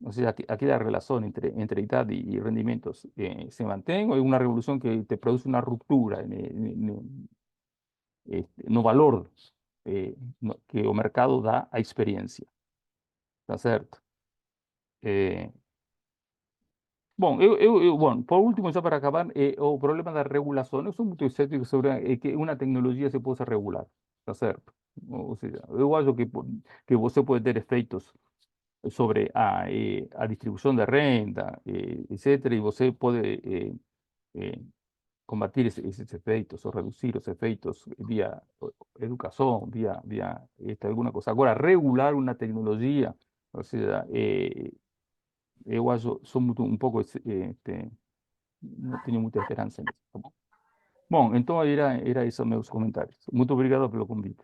ou seja, aquela relação entre idade e rendimentos se mantém, ou é uma revolução que te produz uma ruptura no valor que o mercado dá à experiência, tá certo? Bom, bom, por último, já para acabar, o problema da regulação. Eu sou muito cético sobre que uma tecnologia se possa regular, tá certo? Ou seja, eu acho que você pode ter efeitos sobre a distribuição de renda, etc., e você pode combater esses efeitos ou reduzir os efeitos via educação, via alguma coisa. Agora, regular uma tecnologia, ou seja, eu acho, sou muito, um pouco, não tenho muita esperança nisso, tá bom? Bom, então era isso meus comentários. Muito obrigado pelo convite.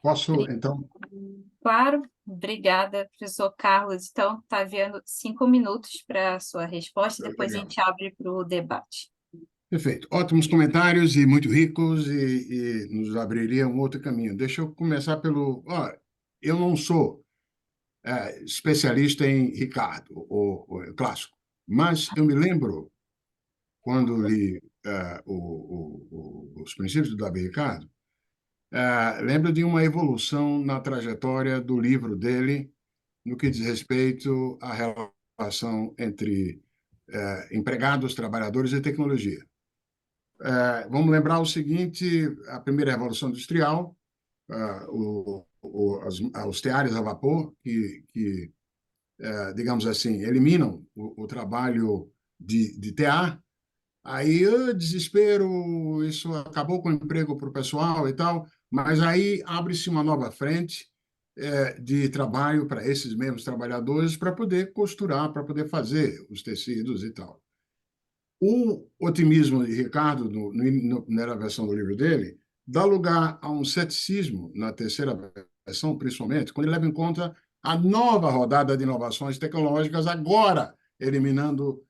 Posso, então? Claro, obrigada, professor Carlos. Então, está havendo 5 minutos para a sua resposta, e depois a Legal. gente abre para o debate. Perfeito. Ótimos comentários e muito ricos e nos abriria um outro caminho. Deixa eu começar pelo... eu não sou especialista em Ricardo, o clássico, mas eu me lembro, quando li os princípios do Davi Ricardo, lembro de uma evolução na trajetória do livro dele no que diz respeito à relação entre empregados, trabalhadores e tecnologia. Vamos lembrar o seguinte: a primeira revolução industrial, os teares a vapor, que digamos assim, eliminam o trabalho de tear. Aí, desespero, isso acabou com o emprego para o pessoal e tal, mas aí abre-se uma nova frente de trabalho para esses mesmos trabalhadores para poder costurar, para poder fazer os tecidos e tal. O otimismo de Ricardo, na primeira versão do livro dele, dá lugar a um ceticismo na terceira versão, principalmente, quando ele leva em conta a nova rodada de inovações tecnológicas, agora eliminando,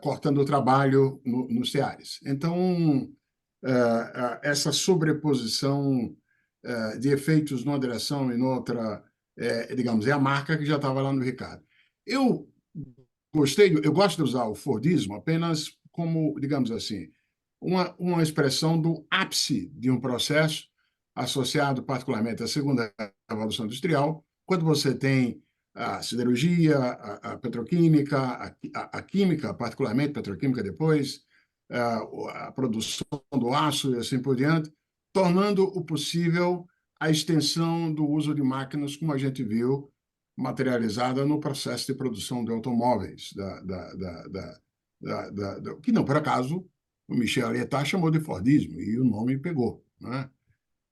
cortando o trabalho nos teares. Então, essa sobreposição de efeitos numa direção e noutra, digamos, é a marca que já estava lá no Ricardo. Eu gosto de usar o Fordismo apenas como, digamos assim, uma expressão do ápice de um processo associado particularmente à segunda revolução industrial, quando você tem a siderurgia, a petroquímica, a química, particularmente petroquímica depois, a produção do aço e assim por diante, tornando o possível a extensão do uso de máquinas, como a gente viu materializada no processo de produção de automóveis, que não, por acaso, o Michel Letard chamou de Fordismo, e o nome pegou, né?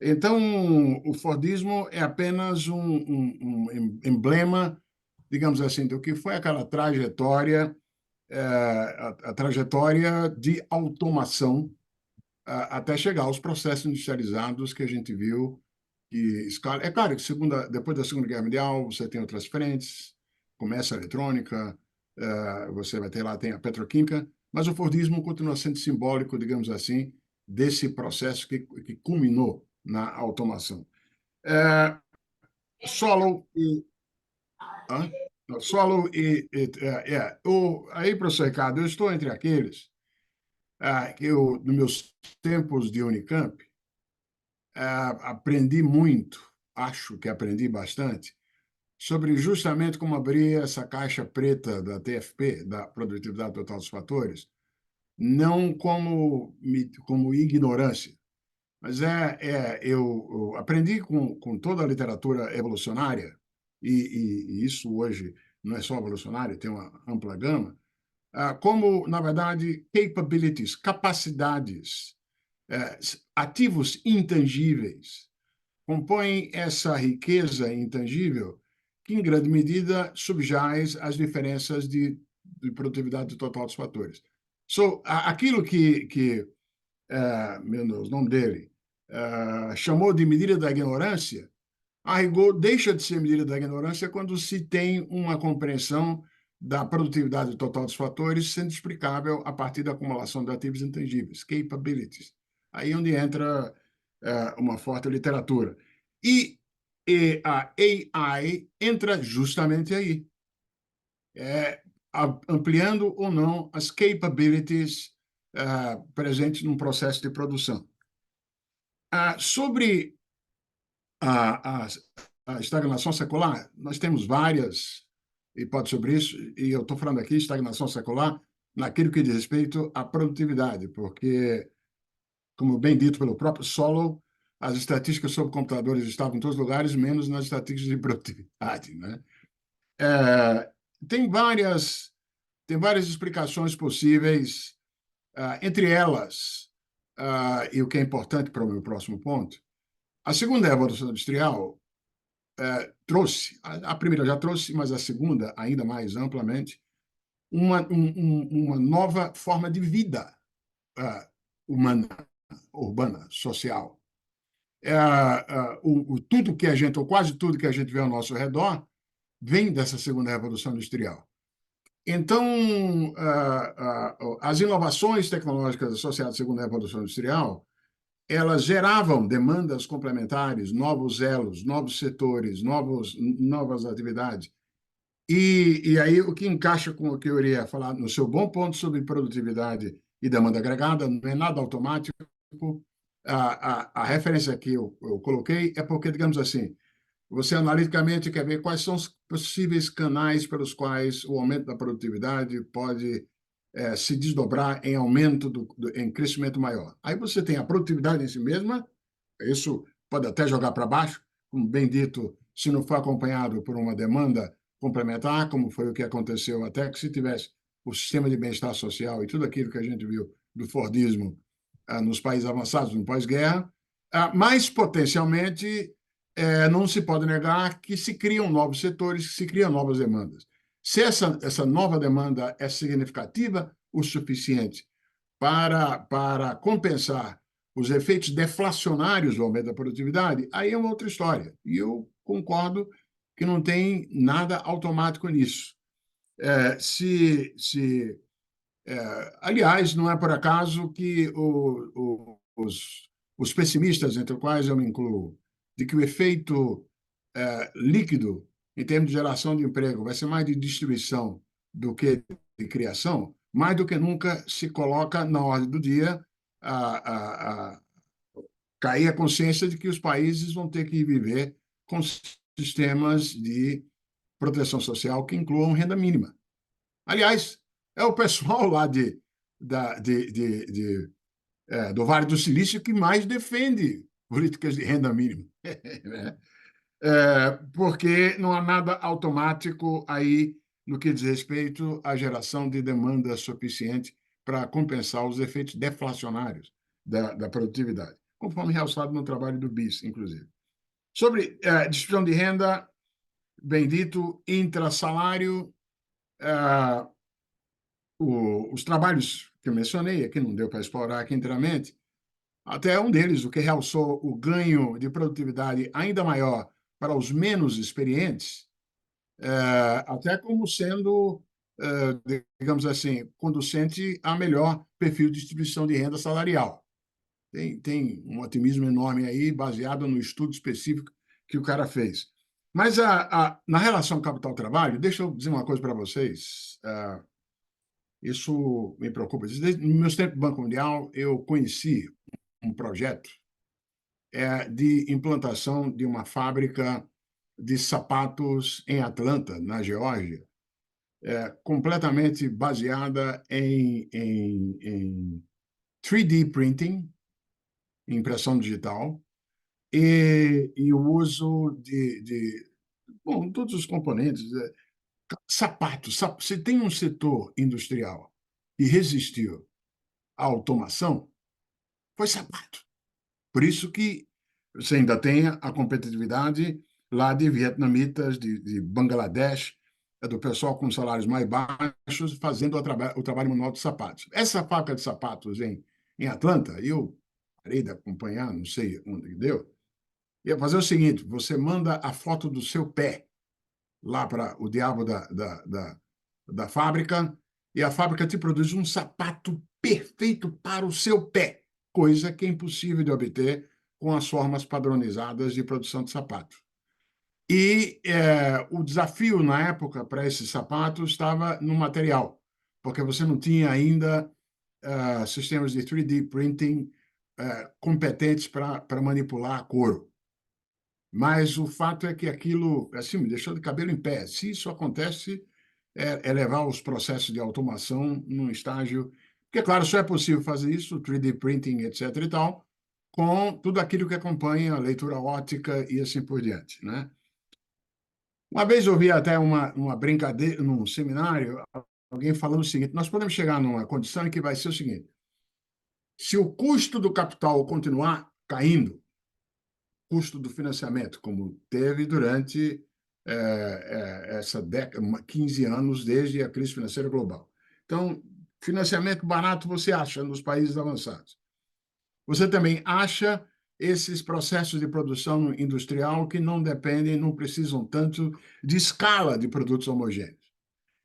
Então, o Fordismo é apenas um emblema, digamos assim, do que foi aquela trajetória, a trajetória de automação até chegar aos processos industrializados que a gente viu. É claro que depois da Segunda Guerra Mundial você tem outras frentes, começa a eletrônica, você vai ter lá, tem a petroquímica, mas o Fordismo continua sendo simbólico, digamos assim, desse processo que culminou na automação. Solo e... hã? Solo aí, professor Ricardo, eu estou entre aqueles que eu, nos meus tempos de Unicamp, aprendi muito, acho que aprendi bastante, sobre justamente como abrir essa caixa preta da TFP, da Produtividade Total dos Fatores, não como ignorância, mas eu aprendi com toda a literatura evolucionária, e isso hoje não é só evolucionário, tem uma ampla gama, como, na verdade, capabilities, capacidades, ativos intangíveis, compõem essa riqueza intangível que, em grande medida, subjaz às diferenças de produtividade total dos fatores. Aquilo que meu Deus, o nome dele, chamou de medida da ignorância, a rigor deixa de ser medida da ignorância quando se tem uma compreensão da produtividade total dos fatores sendo explicável a partir da acumulação de ativos intangíveis, capabilities. Aí é onde entra uma forte literatura. E a AI entra justamente aí, ampliando ou não as capabilities presentes num processo de produção. Sobre a estagnação secular, nós temos várias hipóteses sobre isso, e eu estou falando aqui estagnação secular naquilo que diz respeito à produtividade, porque, como bem dito pelo próprio Solow, as estatísticas sobre computadores estavam em todos os lugares, menos nas estatísticas de produtividade, né? Tem várias explicações possíveis, entre elas, e o que é importante para o meu próximo ponto, a segunda revolução industrial trouxe, a primeira já trouxe, mas a segunda ainda mais amplamente, uma nova forma de vida humana, urbana, social. Tudo que a gente, ou quase tudo que a gente vê ao nosso redor, vem dessa segunda revolução industrial. Então, as inovações tecnológicas associadas à segunda revolução industrial, elas geravam demandas complementares, novos elos, novos setores, novas atividades. E aí, o que encaixa com o que eu iria falar no seu bom ponto sobre produtividade e demanda agregada, não é nada automático. A referência que eu coloquei é porque, digamos assim, você analiticamente quer ver quais são os possíveis canais pelos quais o aumento da produtividade pode se desdobrar em aumento, em crescimento maior. Aí você tem a produtividade em si mesma, isso pode até jogar para baixo, como bem dito, se não for acompanhado por uma demanda complementar, como foi o que aconteceu até que se tivesse o sistema de bem-estar social e tudo aquilo que a gente viu do Fordismo nos países avançados no pós-guerra, mas potencialmente não se pode negar que se criam novos setores, que se criam novas demandas. Se essa nova demanda é significativa o suficiente para compensar os efeitos deflacionários do aumento da produtividade, aí é uma outra história. E eu concordo que não tem nada automático nisso. Aliás, não é por acaso que os pessimistas, entre os quais eu me incluo, de que o efeito líquido, em termos de geração de emprego, vai ser mais de distribuição do que de criação, mais do que nunca se coloca na ordem do dia cair a consciência de que os países vão ter que viver com sistemas de proteção social que incluam renda mínima. Aliás, é o pessoal lá do Vale do Silício que mais defende políticas de renda mínima. porque não há nada automático aí no que diz respeito à geração de demanda suficiente para compensar os efeitos deflacionários da produtividade, conforme realçado no trabalho do BIS, inclusive. Sobre distribuição de renda, bem dito, intrassalário, os trabalhos que eu mencionei, aqui não deu para explorar aqui inteiramente, até um deles, o que realçou o ganho de produtividade ainda maior para os menos experientes, até como sendo, digamos assim, conducente a melhor perfil de distribuição de renda salarial. Tem um otimismo enorme aí, baseado no estudo específico que o cara fez. Mas na relação capital-trabalho, deixa eu dizer uma coisa para vocês. Isso me preocupa. No meu tempo do Banco Mundial, eu conheci um projeto de implantação de uma fábrica de sapatos em Atlanta, na Geórgia, completamente baseada em 3D printing, impressão digital, e o uso bom, todos os componentes. Sapatos. Se tem um setor industrial que resistiu à automação, foi sapato. Por isso que você ainda tem a competitividade lá de vietnamitas, de Bangladesh, do pessoal com salários mais baixos, fazendo o trabalho manual de sapatos. Essa fábrica de sapatos em Atlanta, eu parei de acompanhar, não sei onde deu, ia fazer o seguinte: você manda a foto do seu pé lá para o diabo da fábrica, e a fábrica te produz um sapato perfeito para o seu pé, coisa que é impossível de obter com as formas padronizadas de produção de sapato. E o desafio, na época, para esses sapatos estava no material, porque você não tinha ainda sistemas de 3D printing competentes para manipular couro. Mas o fato é que aquilo, assim, me deixou de cabelo em pé. Se isso acontece, é levar os processos de automação num estágio... Porque, claro, só é possível fazer isso, 3D printing, etc. e tal, com tudo aquilo que acompanha a leitura óptica e assim por diante, né? Uma vez eu vi até uma brincadeira, num seminário, alguém falando o seguinte: nós podemos chegar numa condição em que vai ser o seguinte: se o custo do capital continuar caindo, custo do financiamento, como teve durante essa década, 15 anos desde a crise financeira global. Então, financiamento barato você acha nos países avançados. Você também acha esses processos de produção industrial que não dependem, não precisam tanto de escala de produtos homogêneos.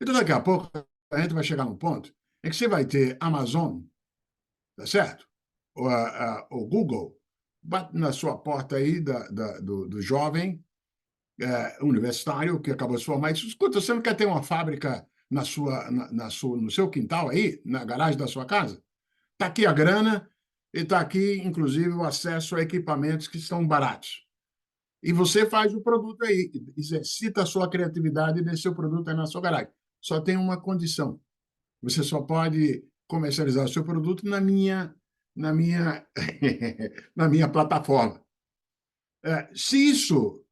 Então, daqui a pouco, a gente vai chegar num ponto em que você vai ter Amazon, tá certo? O Google, bate na sua porta aí do jovem universitário que acabou de se formar e diz: escuta, você não quer ter uma fábrica no seu quintal aí, na garagem da sua casa? Está aqui a grana e está aqui, inclusive, o acesso a equipamentos que estão baratos. E você faz o produto aí, exercita a sua criatividade nesse seu produto aí na sua garagem. Só tem uma condição: você só pode comercializar o seu produto na minha na minha plataforma. Se isso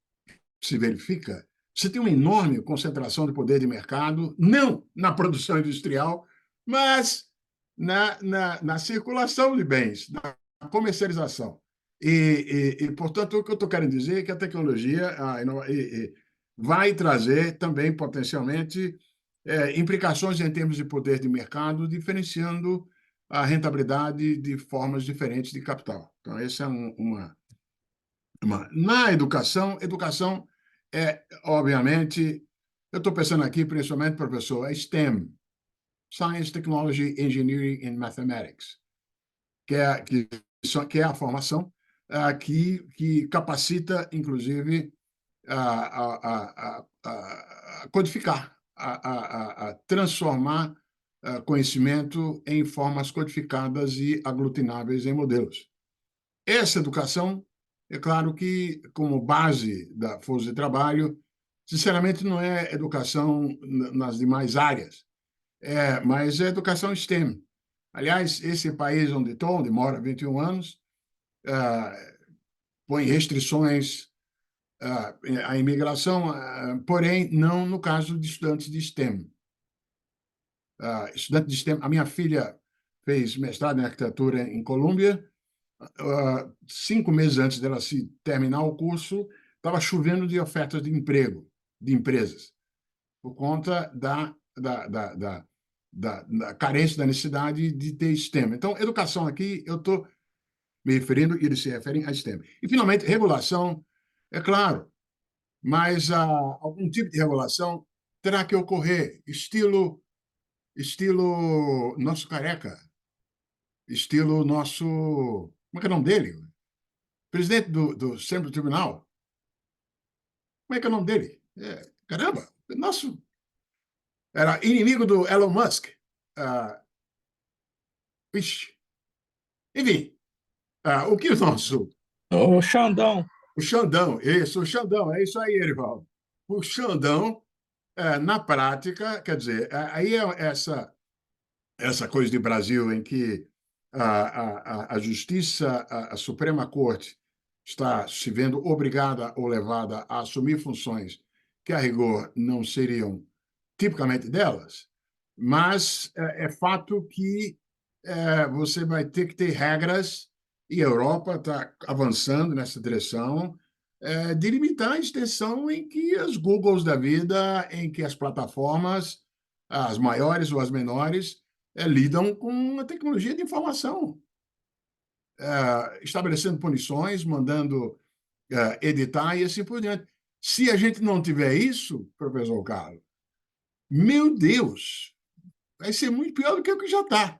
se verifica, você tem uma enorme concentração de poder de mercado, não na produção industrial, mas na circulação de bens, na comercialização. Portanto, o que eu estou querendo dizer é que a tecnologia vai trazer também, potencialmente, implicações em termos de poder de mercado, diferenciando a rentabilidade de formas diferentes de capital. Então, essa é Na educação obviamente, eu estou pensando aqui, principalmente, professor, STEM, Science, Technology, Engineering and Mathematics, que é a formação que capacita, inclusive, a codificar, a transformar conhecimento em formas codificadas e aglutináveis em modelos. Essa educação, é claro que, como base da força de trabalho, sinceramente, não é educação nas demais áreas, mas é educação STEM. Aliás, esse país onde moro há 21 anos, põe restrições a imigração, porém, não no caso de estudantes de STEM. Estudante de STEM, a minha filha fez mestrado em arquitetura em Colômbia. 5 meses antes dela se terminar o curso, estava chovendo de ofertas de emprego, de empresas, por conta da carência, da necessidade de ter STEM. Então, educação aqui, eu estou me referindo, e eles se referem a STEM. E, finalmente, regulação, é claro, mas algum tipo de regulação terá que ocorrer, estilo nosso Careca, estilo nosso... Como é que é o nome dele? Presidente do Supremo Tribunal. Como é que é o nome dele? Caramba, nosso... Era inimigo do Elon Musk. Ixi. Enfim, o que o nosso... Ô, Xandão. O Xandão, isso, o Xandão, é isso aí, Erivaldo. O Xandão, na prática, quer dizer, aí é essa coisa de Brasil em que a Justiça, a Suprema Corte, está se vendo obrigada ou levada a assumir funções que, a rigor, não seriam tipicamente delas, mas é fato que você vai ter que ter regras, e a Europa está avançando nessa direção, de limitar a extensão em que as Googles da vida, em que as plataformas, as maiores ou as menores, lidam com a tecnologia de informação, estabelecendo punições, mandando editar e assim por diante. Se a gente não tiver isso, professor Carlos, meu Deus, vai ser muito pior do que o que já está.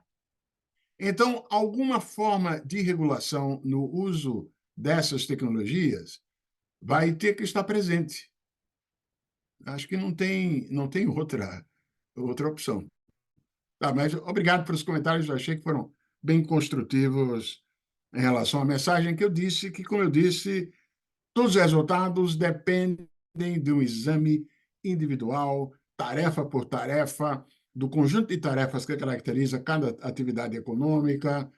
Então, alguma forma de regulação no uso dessas tecnologias vai ter que estar presente. Acho que não tem outra opção. Mas obrigado pelos comentários, eu achei que foram bem construtivos em relação à mensagem que eu disse, que, como eu disse, todos os resultados dependem de um exame individual, tarefa por tarefa, do conjunto de tarefas que caracteriza cada atividade econômica,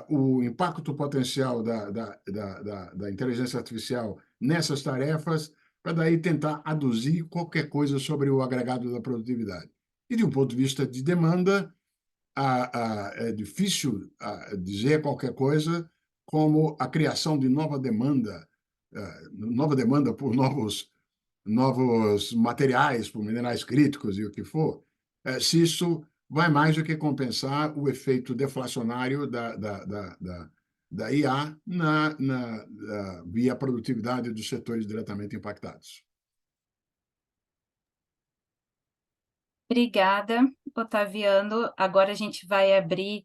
o impacto potencial da inteligência artificial nessas tarefas, para daí tentar aduzir qualquer coisa sobre o agregado da produtividade. E, de um ponto de vista de demanda, é difícil dizer qualquer coisa como a criação de nova demanda por novos materiais, por minerais críticos e o que for, se isso vai mais do que compensar o efeito deflacionário da IA via produtividade dos setores diretamente impactados. Obrigada, Otaviano. Agora a gente vai abrir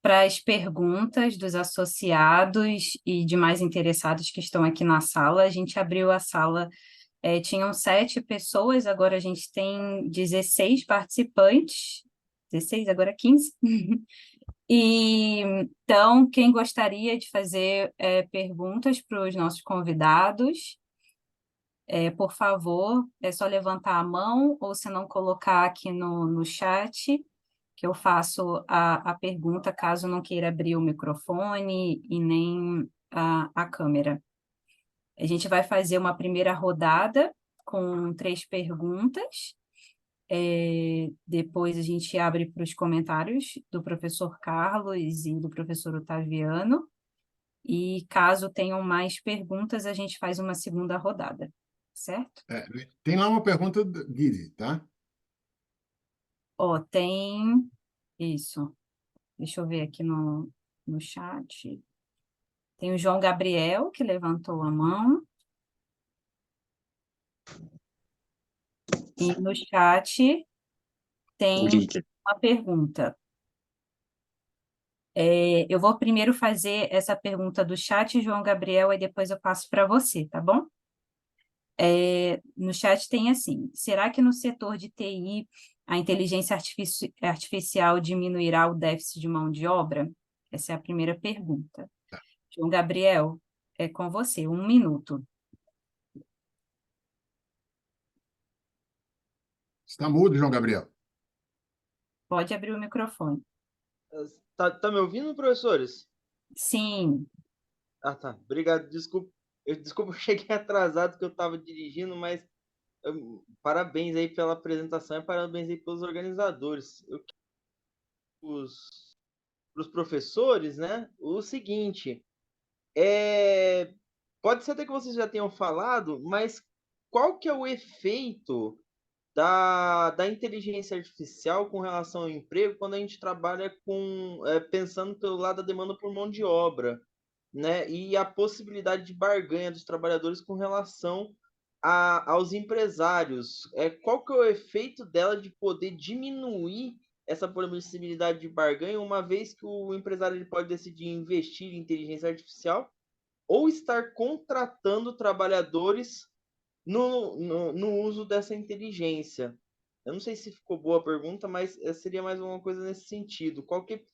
para as perguntas dos associados e demais interessados que estão aqui na sala. A gente abriu a sala, tinham 7 pessoas, agora a gente tem 16 participantes, 16, agora 15. E, então, quem gostaria de fazer perguntas para os nossos convidados, por favor, é só levantar a mão, ou se não colocar aqui no chat, que eu faço a pergunta, caso não queira abrir o microfone e nem a câmera. A gente vai fazer uma primeira rodada com 3 perguntas, depois a gente abre para os comentários do professor Carlos e do professor Otaviano, e caso tenham mais perguntas, a gente faz uma segunda rodada, certo? Tem lá uma pergunta do Guide, tá? Tem isso. Deixa eu ver aqui no chat. Tem o João Gabriel, que levantou a mão. E no chat tem uma pergunta. Eu vou primeiro fazer essa pergunta do chat, João Gabriel, e depois eu passo para você, tá bom? No chat tem assim: será que no setor de TI a inteligência artificial diminuirá o déficit de mão de obra? Essa é a primeira pergunta. João Gabriel, é com você, 1 minuto. Está mudo, João Gabriel. Pode abrir o microfone. Tá me ouvindo, professores? Sim. Tá. Obrigado. Desculpe. Desculpa, eu cheguei atrasado que eu estava dirigindo, mas parabéns aí pela apresentação e parabéns aí pelos organizadores. Para os professores, né? O seguinte, pode ser até que vocês já tenham falado, mas qual que é o efeito da inteligência artificial com relação ao emprego quando a gente trabalha pensando pelo lado da demanda por mão de obra, né? E a possibilidade de barganha dos trabalhadores com relação aos empresários. Qual que é o efeito dela de poder diminuir essa possibilidade de barganha, uma vez que o empresário ele pode decidir investir em inteligência artificial ou estar contratando trabalhadores no uso dessa inteligência? Eu não sei se ficou boa a pergunta, mas seria mais uma coisa nesse sentido. Qual que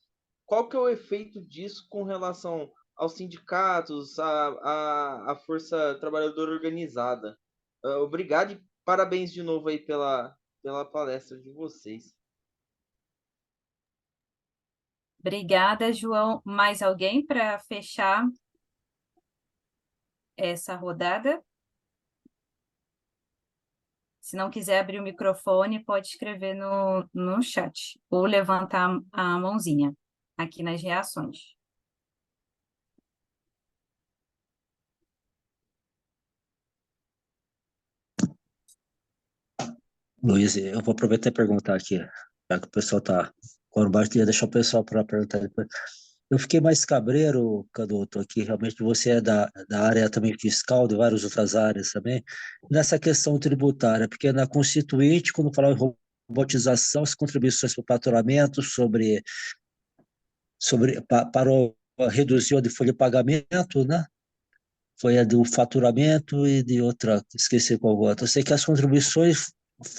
é o efeito disso com relação aos sindicatos, à força trabalhadora organizada? Obrigado e parabéns de novo aí pela palestra de vocês. Obrigada, João. Mais alguém para fechar essa rodada? Se não quiser abrir o microfone, pode escrever no chat ou levantar a mãozinha aqui nas reações. Luiz, eu vou aproveitar e perguntar aqui, já que o pessoal está com baixo, queria deixar o pessoal para perguntar depois. Eu fiquei mais cabreiro, Canuto, aqui, realmente você é da área também fiscal, de várias outras áreas também, nessa questão tributária, porque na Constituinte, quando falava em robotização, as contribuições para o faturamento, para reduzir a folha de pagamento, né? Foi a do faturamento e de outra, esqueci qual outra. Eu sei que as contribuições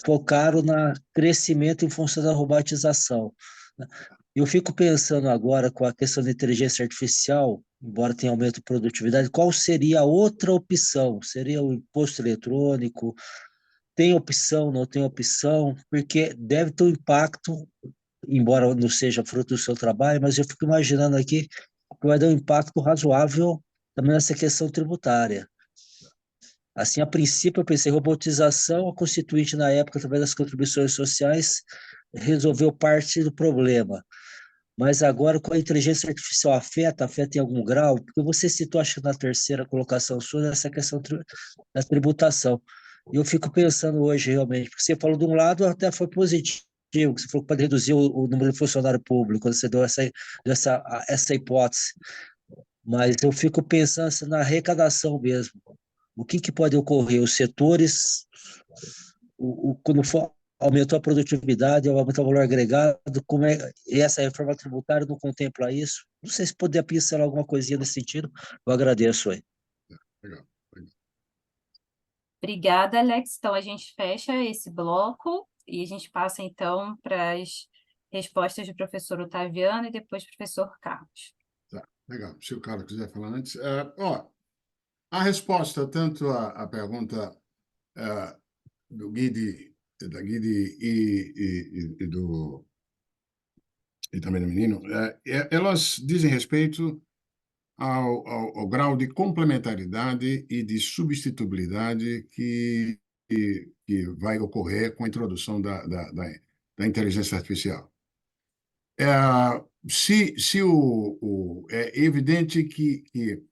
focaram no crescimento em função da robotização, né? Eu fico pensando agora com a questão da inteligência artificial, embora tenha aumento de produtividade, qual seria a outra opção? Seria o imposto eletrônico? Tem opção, não tem opção? Porque deve ter um impacto, embora não seja fruto do seu trabalho, mas eu fico imaginando aqui que vai dar um impacto razoável também nessa questão tributária. Assim, a princípio, eu pensei robotização, a Constituinte, na época, através das contribuições sociais, resolveu parte do problema. Mas agora, com a inteligência artificial, afeta em algum grau? Porque você citou, acho que na terceira colocação sua, essa questão da tributação. E eu fico pensando hoje, realmente, porque você falou de um lado, até foi positivo, que você falou que pode reduzir o número de funcionário público, quando você deu essa hipótese. Mas eu fico pensando assim, na arrecadação mesmo. O que pode ocorrer? Os setores, quando aumentou a produtividade, aumentou o valor agregado, como é, e essa reforma tributária não contempla isso? Não sei se poder pincelar alguma coisinha nesse sentido, eu agradeço aí. Legal. Obrigada, Alex. Então, a gente fecha esse bloco e a gente passa, então, para as respostas do professor Otaviano e depois do professor Carlos. Tá, legal. Se o Carlos quiser falar antes. A resposta, tanto à pergunta do Guide, da Guide e também do menino, elas dizem respeito ao grau de complementaridade e de substituibilidade que vai ocorrer com a introdução da inteligência artificial. É evidente que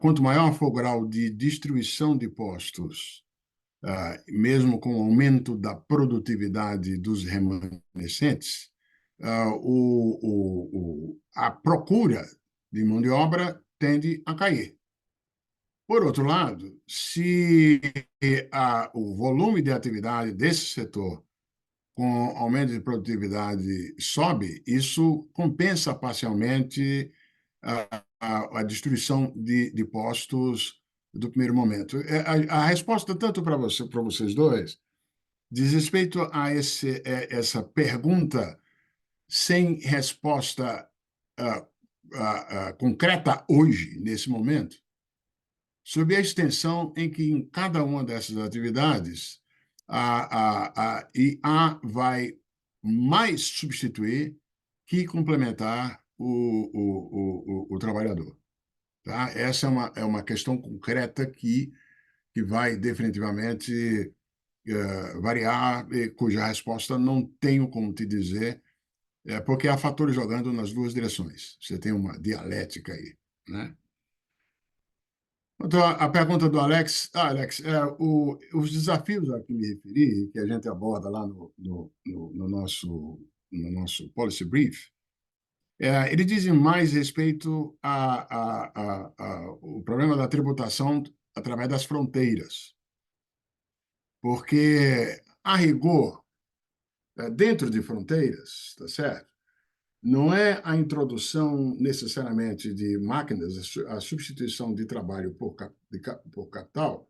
quanto maior for o grau de destruição de postos, mesmo com o aumento da produtividade dos remanescentes, a procura de mão de obra tende a cair. Por outro lado, se o volume de atividade desse setor com aumento de produtividade sobe, isso compensa parcialmente a destruição de postos do primeiro momento. A resposta, tanto para vocês dois, diz respeito a essa pergunta sem resposta concreta hoje, nesse momento, sob a extensão em que, em cada uma dessas atividades, a IA vai mais substituir que complementar o trabalhador. Tá? Essa é uma questão concreta que vai definitivamente variar, e cuja resposta não tenho como te dizer, porque há fatores jogando nas duas direções. Você tem uma dialética aí, né? Então, a pergunta do Alex, Alex, os desafios a que me referi, que a gente aborda lá no nosso policy brief, ele diz mais respeito ao problema da tributação através das fronteiras, porque, a rigor, dentro de fronteiras, tá certo? Não é a introdução necessariamente de máquinas, a substituição de trabalho por capital,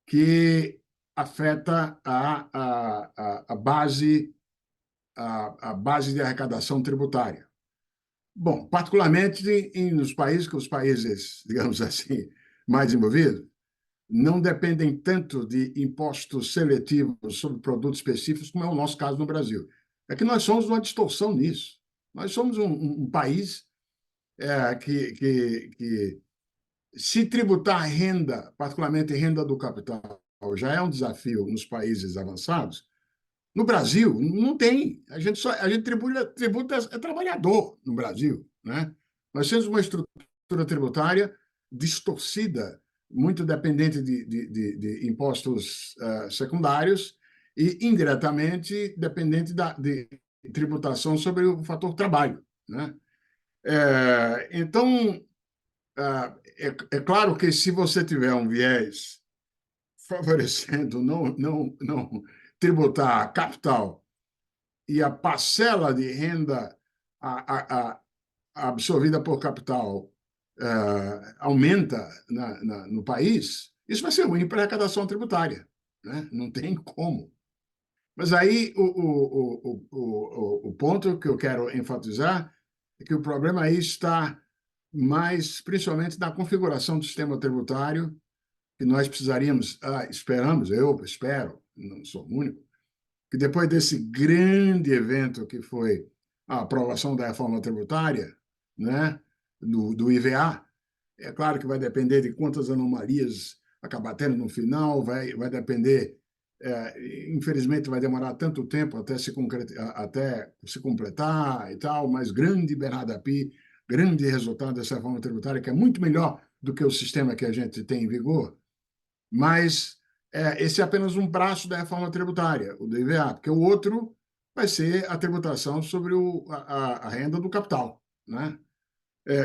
que afeta a base de arrecadação tributária. Bom, particularmente nos países que os países, digamos assim, mais desenvolvidos, não dependem tanto de impostos seletivos sobre produtos específicos, como é o nosso caso no Brasil. É que nós somos uma distorção nisso. Nós somos um país que, se tributar renda, particularmente renda do capital, já é um desafio nos países avançados. No Brasil, não tem. A gente tributa trabalhador no Brasil, né? Nós temos uma estrutura tributária distorcida, muito dependente de impostos secundários e, indiretamente, dependente de tributação sobre o fator trabalho, né? Então, é claro que se você tiver um viés favorecendo não tributar capital e a parcela de renda absorvida por capital aumenta no país, isso vai ser ruim para a arrecadação tributária, né? Não tem como. Mas aí o ponto que eu quero enfatizar é que o problema aí está mais, principalmente, na configuração do sistema tributário, que nós precisaríamos, esperamos, eu espero, não sou o único, que depois desse grande evento que foi a aprovação da reforma tributária, né, do IVA, é claro que vai depender de quantas anomalias acabar tendo no final, vai depender, infelizmente vai demorar tanto tempo até se completar e tal, mas grande Bernardo Api, grande resultado dessa reforma tributária, que é muito melhor do que o sistema que a gente tem em vigor, mas esse é apenas um braço da reforma tributária, o do IVA, porque o outro vai ser a tributação sobre a renda do capital, né?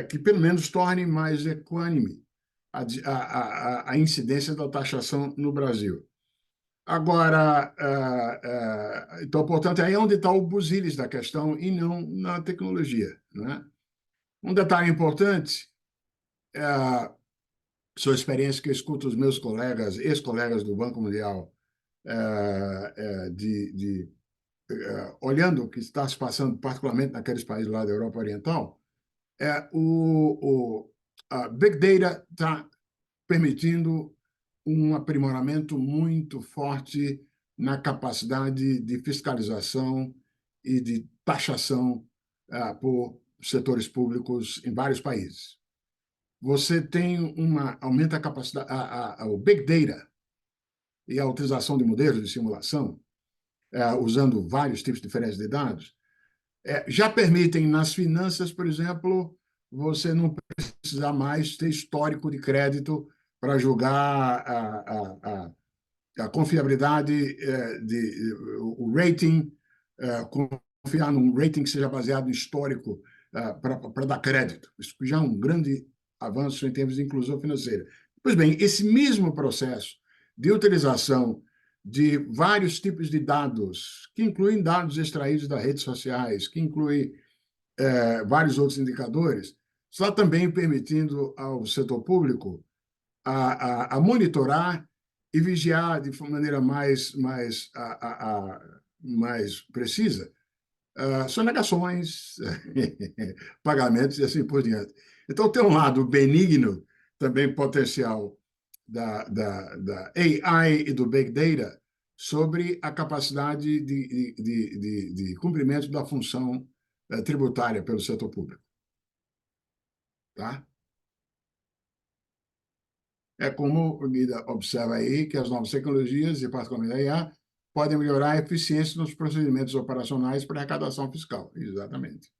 Que pelo menos torne mais equânime a incidência da taxação no Brasil. Agora, então, portanto, aí é onde está o busilis da questão e não na tecnologia, né? Um detalhe importante, sua experiência que eu escuto os meus colegas, ex-colegas do Banco Mundial, olhando o que está se passando, particularmente naqueles países lá da Europa Oriental, a Big Data está permitindo um aprimoramento muito forte na capacidade de fiscalização e de taxação por setores públicos em vários países. Você tem aumenta a capacidade, o Big Data e a utilização de modelos de simulação, usando vários tipos diferentes de dados, já permitem nas finanças, por exemplo, você não precisar mais ter histórico de crédito para julgar a confiabilidade, o rating, confiar num rating que seja baseado em histórico para dar crédito. Isso já é um grande avanço em termos de inclusão financeira. Pois bem, esse mesmo processo de utilização de vários tipos de dados, que incluem dados extraídos das redes sociais, que incluem vários outros indicadores, está também permitindo ao setor público a monitorar e vigiar de maneira mais precisa sonegações, pagamentos e assim por diante. Então, tem um lado benigno, também potencial, da AI e do Big Data sobre a capacidade de cumprimento da função tributária pelo setor público. Tá? é como o Guida observa aí, que as novas tecnologias, e particularmente a IA, podem melhorar a eficiência nos procedimentos operacionais para arrecadação fiscal. Exatamente.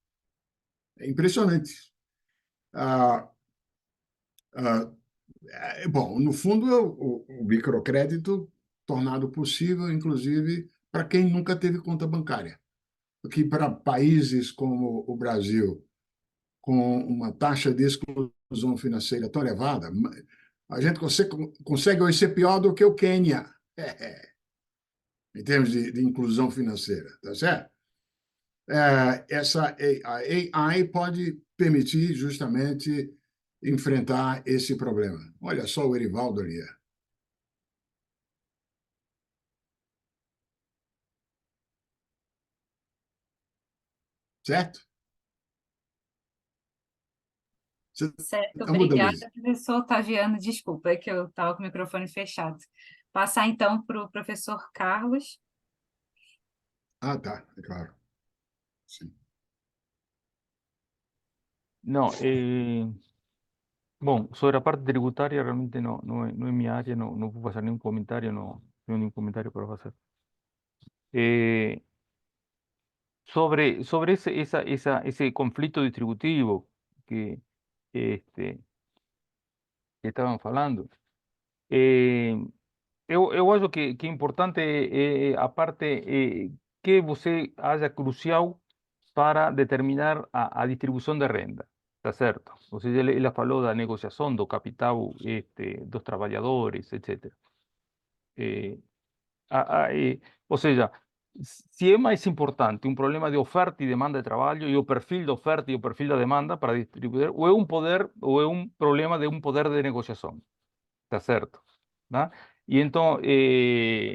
É impressionante. Ah, ah, bom, no fundo, é o microcrédito tornado possível, inclusive, para quem nunca teve conta bancária. Porque para países como o Brasil, com uma taxa de exclusão financeira tão elevada, a gente consegue hoje ser pior do que o Quênia, em termos de inclusão financeira, tá certo? A AI pode permitir justamente enfrentar esse problema. Olha só o Erivaldo ali. Certo? Certo, Muda, obrigada, Luiz. professor Otaviano. Desculpa, é que eu estava com o microfone fechado. Passar, então, para o professor Carlos. Ah, tá, é claro. Sim. No, bueno, sobre la parte tributaria realmente no es mi área, no puedo hacer ningún comentario, no tengo ningún comentario para hacer. Eh, sobre ese conflicto distributivo que, este, que estaban falando, eu acho que é importante, a parte que você haja crucial para determinar a distribuição de renda, tá certo? Ou seja, ele falou da negociação do capital dos trabalhadores, etc. Eh, ou seja, se é mais importante um problema de oferta e demanda de trabalho e o perfil da oferta e o perfil da demanda para distribuir, ou é um poder, ou é um problema de um poder de negociação, tá certo? Né? E então,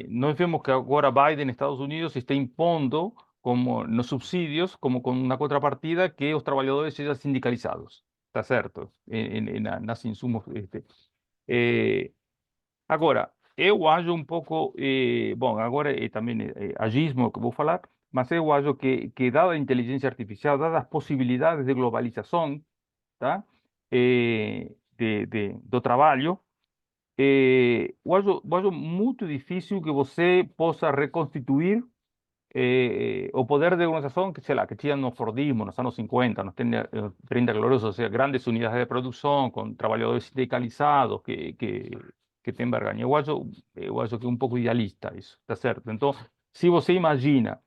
nós vemos que agora Biden, Estados Unidos, está impondo como nos subsídios, como com uma contrapartida, que os trabalhadores sejam sindicalizados, tá certo? Nas insumos. Agora, eu acho um pouco, bom, agora também agismo que vou falar, mas eu acho que dada a inteligência artificial, dadas as possibilidades de globalização, tá? Do trabalho, eu acho muito difícil que você possa reconstituir o poder de organização que, sei lá, que tinha no Fordismo, nos anos 50, nos 30 gloriosos, ou seja, grandes unidades de produção, com trabalhadores sindicalizados, que tem vergonha. Eu acho que é um pouco idealista isso, tá certo? Então, se você imagina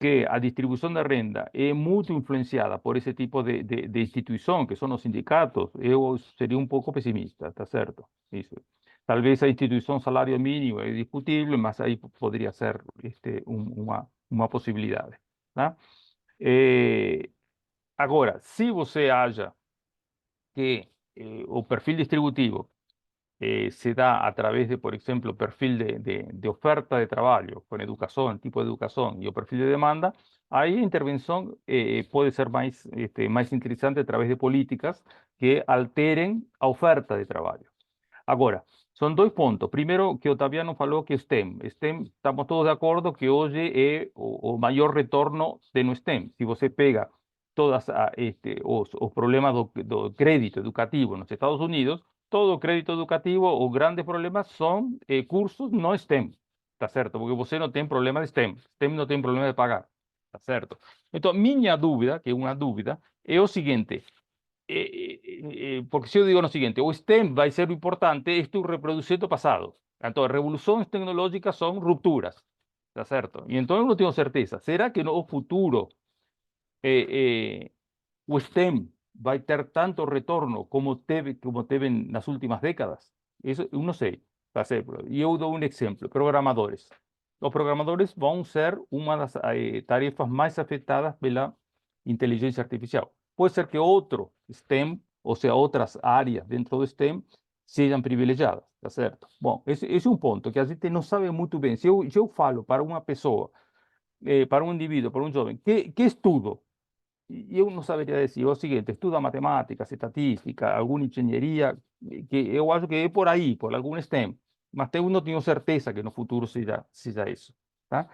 que a distribuição de renda é muito influenciada por esse tipo de instituição, que são os sindicatos, eu seria um pouco pessimista, tá certo? Isso. Talvez a instituição salário mínimo é discutível, mas aí poderia ser uma possibilidade, tá? Agora, se você acha que o perfil distributivo se da a través de, por ejemplo, perfil de oferta de trabajo, con educación, tipo de educación y o perfil de demanda, ahí la intervención puede ser más interesante a través de políticas que alteren a oferta de trabajo. Agora, são dois pontos. Primeiro, que Otaviano falou que STEM. STEM, estamos todos de acordo que hoje é o maior retorno de no STEM. Se você pega todos os problemas do crédito educativo nos Estados Unidos, todo o crédito educativo, os grandes problemas são cursos no STEM, tá certo? Porque você não tem problema de STEM. STEM não tem problema de pagar, tá certo? Então, minha dúvida, que é uma dúvida, é o seguinte: porque si yo digo lo siguiente, o STEM va a ser importante, esto reproduciendo pasado. Entonces, revoluciones tecnológicas son rupturas, ¿está cierto? Y entonces no tengo certeza. ¿Será que no futuro o STEM va a tener tanto retorno como teve en las últimas décadas? Eso no sé, está certo. Y yo doy un ejemplo, programadores. Los programadores van a ser una de las tarefas más afectadas por la inteligencia artificial. Puede ser que otro STEM, ou seja, outras áreas dentro do STEM, sejam privilegiadas, tá certo? Bom, esse é um ponto que a gente não sabe muito bem. Se eu falo para uma pessoa, para um indivíduo, para um jovem, que estudo? E eu não saberia dizer. É o seguinte: estuda matemáticas, estatística, alguma engenharia, que eu acho que é por aí, por algum STEM. Mas eu não tenho certeza que no futuro seja isso, tá?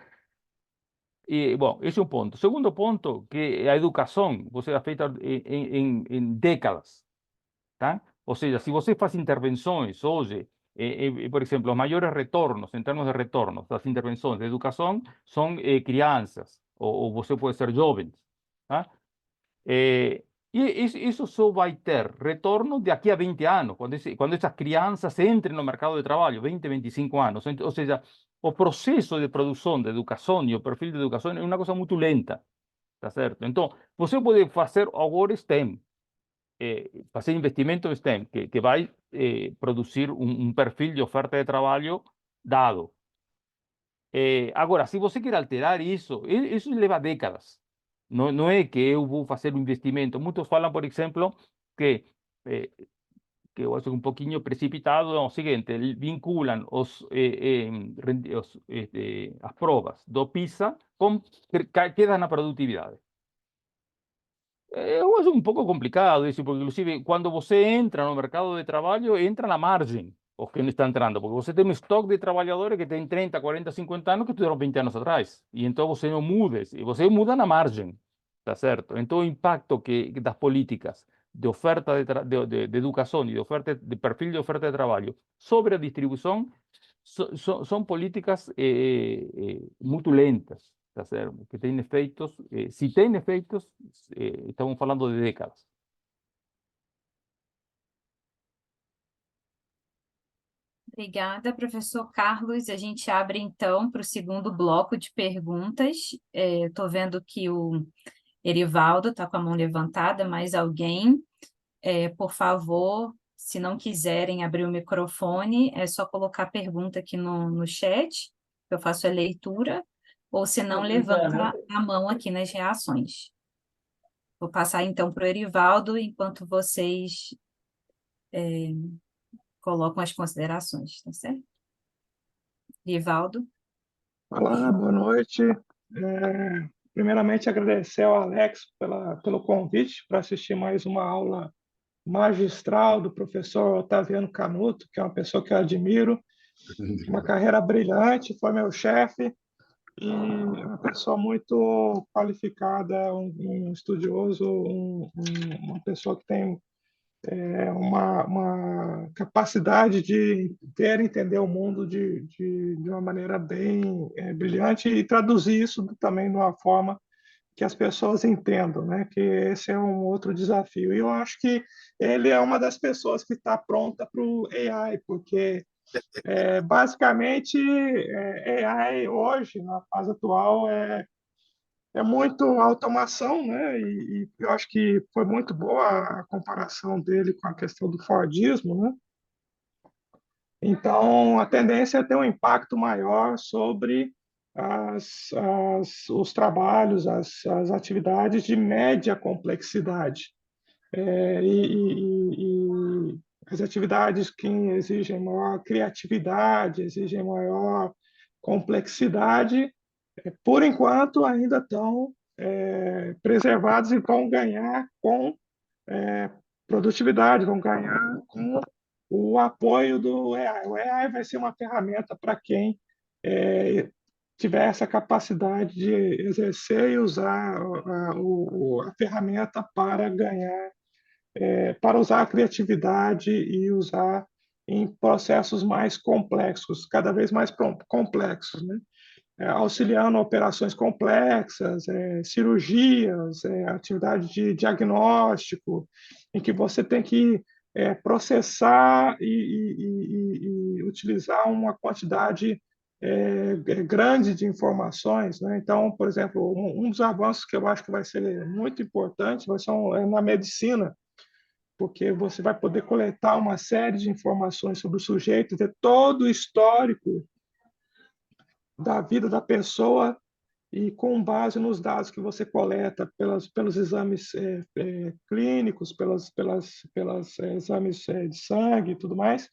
E, bom, esse é um ponto. Segundo ponto, que a educação, você é feita em décadas, tá? Ou seja, se você faz intervenções hoje, por exemplo, os maiores retornos, em termos de retornos das intervenções de educação, são crianças, ou você pode ser jovens. Tá? E isso só vai ter retorno daqui a 20 anos, quando essas crianças entrem no mercado de trabalho, 20, 25 anos. Ou seja, o processo de produção de educação e o perfil de educação é uma coisa muito lenta, tá certo? Então, você pode fazer agora STEM, fazer investimento em STEM, que vai produzir um perfil de oferta de trabalho dado. Agora, se você quer alterar isso leva décadas. Não é que eu vou fazer um investimento. Muitos falam, por exemplo, que eu acho um pouquinho precipitado, é o seguinte, vinculam as provas do PISA com quedas na produtividade. Eu acho um pouco complicado isso, porque inclusive quando você entra no mercado de trabalho, entra na margem os que não estão entrando, porque você tem um estoque de trabalhadores que tem 30, 40, 50 anos que estudaram 20 anos atrás, e então você não muda, e você muda na margem, tá certo? Então o impacto das políticas de oferta de educação e de oferta de perfil de oferta de trabalho sobre a distribuição são políticas muito lentas, tá certo? Que têm efeitos, se têm efeitos, estamos falando de décadas. Obrigada, professor Carlos. A gente abre, então, para o segundo bloco de perguntas. Estou vendo que o Erivaldo está com a mão levantada, mas alguém, por favor, se não quiserem abrir o microfone, é só colocar a pergunta aqui no chat, eu faço a leitura, ou se não, levanta a mão aqui nas reações. Vou passar, então, para o Erivaldo, enquanto vocês colocam as considerações, tá certo? Erivaldo? Olá, boa noite. Primeiramente, agradecer ao Alex pelo convite para assistir mais uma aula magistral do professor Otaviano Canuto, que é uma pessoa que eu admiro, uma carreira brilhante, foi meu chefe e uma pessoa muito qualificada, um estudioso, uma pessoa que tem uma capacidade de ver e entender o mundo de uma maneira bem brilhante e traduzir isso também de uma forma que as pessoas entendam, né? Que esse é um outro desafio. E eu acho que ele é uma das pessoas que está pronta para o AI, porque basicamente AI hoje, na fase atual, é muito automação, né? E eu acho que foi muito boa a comparação dele com a questão do Fordismo, né? Então, a tendência é ter um impacto maior sobre os trabalhos, as atividades de média complexidade. E as atividades que exigem maior criatividade, exigem maior complexidade, por enquanto, ainda estão preservados e vão ganhar com produtividade, vão ganhar com o apoio do AI. O AI vai ser uma ferramenta para quem tiver essa capacidade de exercer e usar a ferramenta para ganhar, para usar a criatividade e usar em processos mais complexos, cada vez mais complexos, né? Auxiliando operações complexas, cirurgias, atividade de diagnóstico, em que você tem que processar e utilizar uma quantidade grande de informações, né? Então, por exemplo, um dos avanços que eu acho que vai ser muito importante vai ser na medicina, porque você vai poder coletar uma série de informações sobre o sujeito, ter todo o histórico da vida da pessoa e com base nos dados que você coleta pelos exames clínicos, pelos exames de sangue e tudo mais,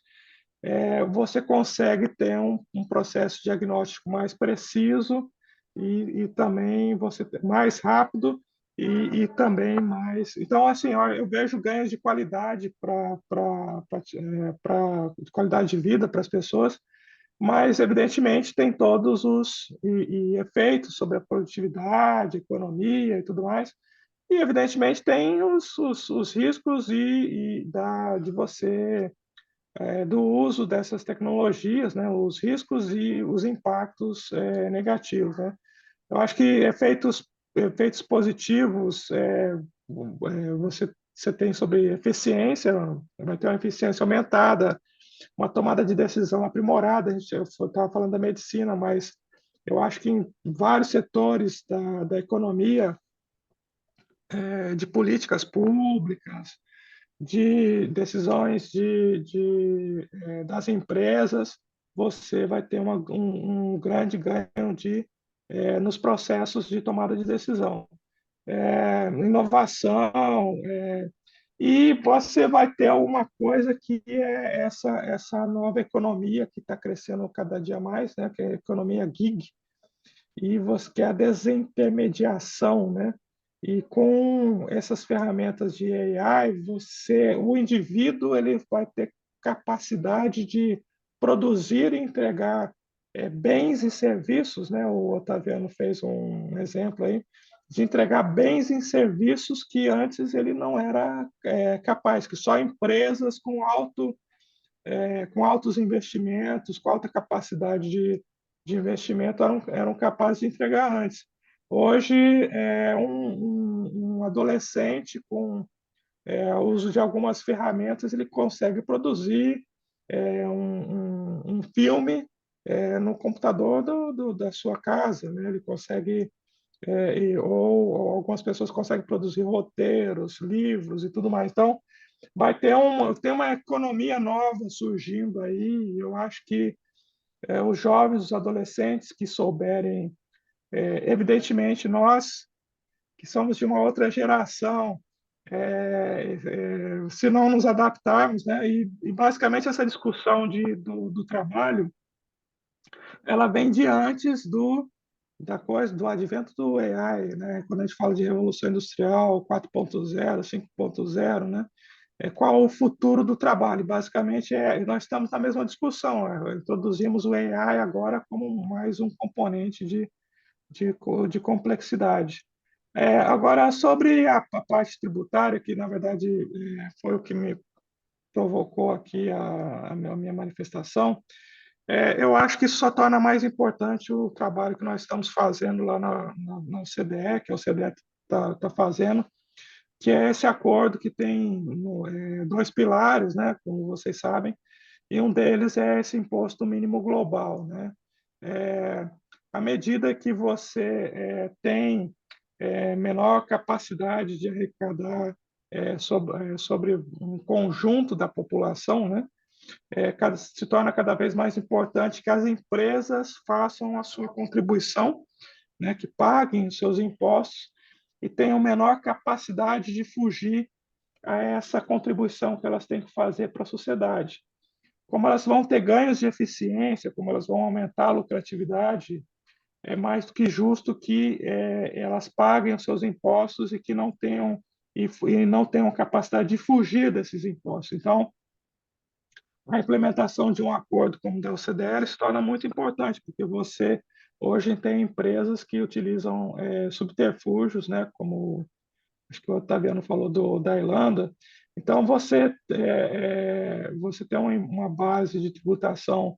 você consegue ter um processo diagnóstico mais preciso e também você mais rápido e também mais. Então, assim, eu vejo ganhos de qualidade de qualidade de vida para as pessoas, mas evidentemente tem todos os efeitos sobre a produtividade, economia e tudo mais, E, evidentemente, tem os riscos de você do uso dessas tecnologias, né? Os riscos e os impactos negativos, né? Eu acho que efeitos positivos você tem sobre eficiência, vai ter uma eficiência aumentada, uma tomada de decisão aprimorada. Eu estava falando da medicina, mas eu acho que em vários setores da economia, de políticas públicas, de decisões das empresas, você vai ter um grande ganho nos processos de tomada de decisão. Inovação, e você vai ter alguma coisa que é essa nova economia que está crescendo cada dia mais, né, que é a economia gig, e você quer a desintermediação, né? E com essas ferramentas de AI, o indivíduo ele vai ter capacidade de produzir e entregar bens e serviços, né? O Otaviano fez um exemplo aí de entregar bens e serviços que antes ele não era capaz, que só empresas com altos investimentos, com alta capacidade de investimento eram capazes de entregar antes. Hoje, um adolescente, com o uso de algumas ferramentas, ele consegue produzir um filme no computador da sua casa, né? Ele consegue, ou algumas pessoas conseguem produzir roteiros, livros e tudo mais. Então, tem uma economia nova surgindo aí. Eu acho que os jovens, os adolescentes que souberem, evidentemente, nós que somos de uma outra geração, se não nos adaptarmos, né? E basicamente essa discussão do trabalho, ela vem de antes do advento do AI, né? Quando a gente fala de revolução industrial 4.0, 5.0, né? Qual o futuro do trabalho? Basicamente, nós estamos na mesma discussão. Introduzimos o AI agora como mais um componente de complexidade. Agora, sobre a parte tributária, que na verdade foi o que me provocou aqui a minha manifestação, eu acho que isso só torna mais importante o trabalho que nós estamos fazendo lá na OCDE, que a OCDE está fazendo, que é esse acordo que tem dois pilares, né, como vocês sabem, e um deles é esse imposto mínimo global, né? À medida que você tem menor capacidade de arrecadar sobre um conjunto da população, né? Se torna cada vez mais importante que as empresas façam a sua contribuição, né, que paguem os seus impostos e tenham menor capacidade de fugir a essa contribuição que elas têm que fazer para a sociedade. Como elas vão ter ganhos de eficiência, como elas vão aumentar a lucratividade, é mais do que justo que elas paguem os seus impostos e que não tenham capacidade de fugir desses impostos. Então, a implementação de um acordo como o da OCDE se torna muito importante, porque você hoje tem empresas que utilizam subterfúgios, né, como acho que o Otaviano falou da Irlanda. Então, você tem uma base de tributação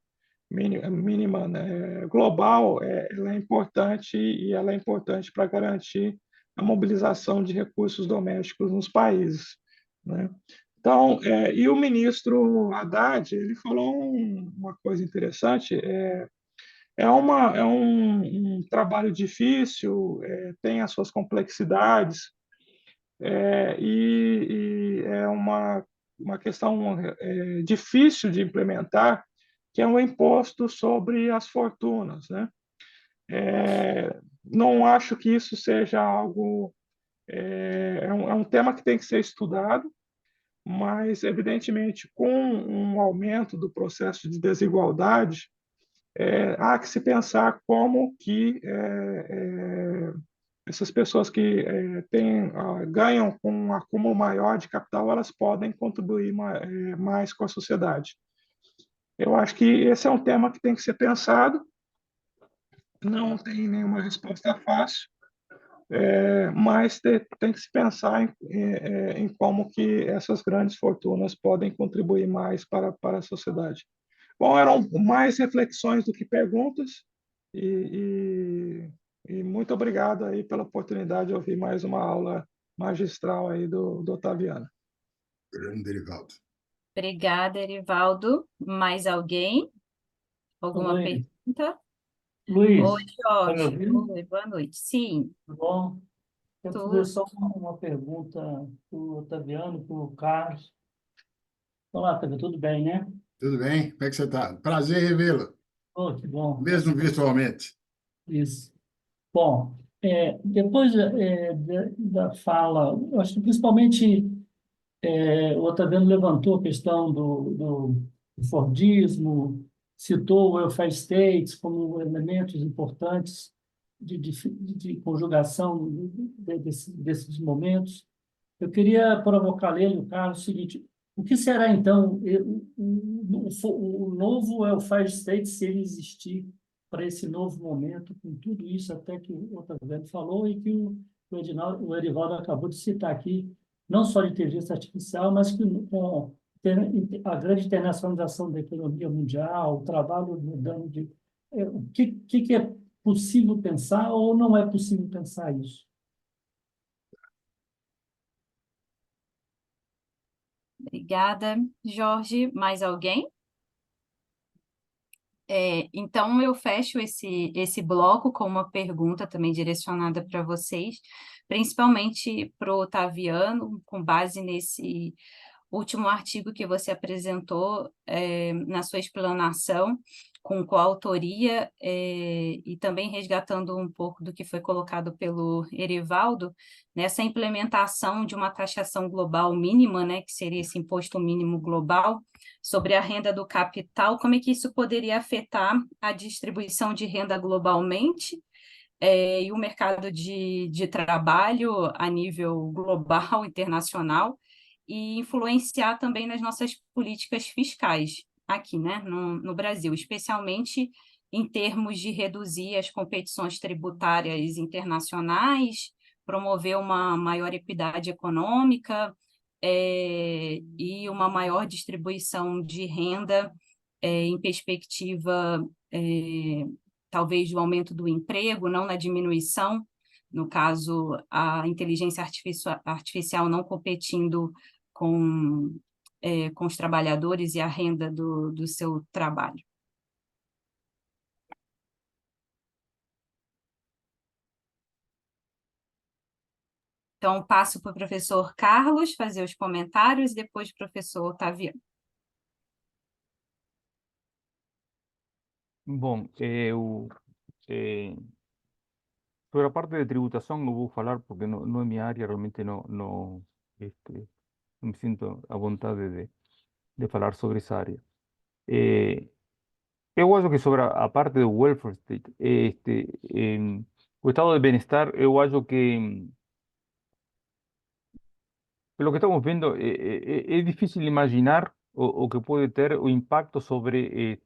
mínima, né, global, ela é importante e ela é importante para garantir a mobilização de recursos domésticos nos países, né? Então, e o ministro Haddad, ele falou uma coisa interessante, é um trabalho difícil, tem as suas complexidades, e é uma questão difícil de implementar, que é o imposto sobre as fortunas, né? Não acho que isso seja algo... é um tema que tem que ser estudado, mas, evidentemente, com um aumento do processo de desigualdade, há que se pensar como que essas pessoas que ganham com um acúmulo maior de capital, elas podem contribuir mais com a sociedade. Eu acho que esse é um tema que tem que ser pensado, não tem nenhuma resposta fácil, mas tem que se pensar em como que essas grandes fortunas podem contribuir mais para a sociedade. Bom, eram mais reflexões do que perguntas, e muito obrigado aí pela oportunidade de ouvir mais uma aula magistral aí do Otaviano. Grande Erivaldo. Obrigada, Erivaldo. Mais alguém? Alguma Oi, pergunta? Luiz, Oi, tá me Jorge. ouvindo? Oi, boa noite. Sim, Tudo bom? Eu vou fazer tudo. só uma pergunta para o Otaviano, para o Carlos. Olá, Otaviano, tudo bem, né? Tudo bem? Como é que você está? Prazer revê-lo, Oh, que bom. mesmo virtualmente. Isso. Bom, depois da fala, eu acho que principalmente o Otaviano levantou a questão do Fordismo, citou o welfare states como elementos importantes de conjugação desses momentos. Eu queria provocar nele, o Carlos, o seguinte: o que será, então, o novo welfare state, se ele existir, para esse novo momento, com tudo isso até que o Otaviano falou e que o Erivaldo acabou de citar aqui, não só de inteligência artificial, mas que com a grande internacionalização da economia mundial, o trabalho mudando de... O que é possível pensar ou não é possível pensar isso? Obrigada, Jorge. Mais alguém? Então, eu fecho esse bloco com uma pergunta também direcionada para vocês, principalmente para o Otaviano, com base nesse último artigo que você apresentou na sua explanação, com coautoria, e também resgatando um pouco do que foi colocado pelo Erivaldo, nessa implementação de uma taxação global mínima, né, que seria esse imposto mínimo global, sobre a renda do capital, como é que isso poderia afetar a distribuição de renda globalmente, e o mercado de trabalho a nível global, internacional, e influenciar também nas nossas políticas fiscais aqui, né, no Brasil, especialmente em termos de reduzir as competições tributárias internacionais, promover uma maior equidade econômica, e uma maior distribuição de renda, em perspectiva, talvez, do aumento do emprego, não na diminuição, no caso, a inteligência artificial não competindo com os trabalhadores e a renda do seu trabalho. Então, passo para o professor Carlos fazer os comentários e depois o professor Otaviano. Bom, sobre a parte de tributación no vou falar porque no es mi área, realmente no me siento a vontade de falar sobre esa área. Eu acho que sobre a parte do welfare state, o estado de bem-estar, eu acho que lo que estamos viendo es difícil imaginar o que puede tener o impacto sobre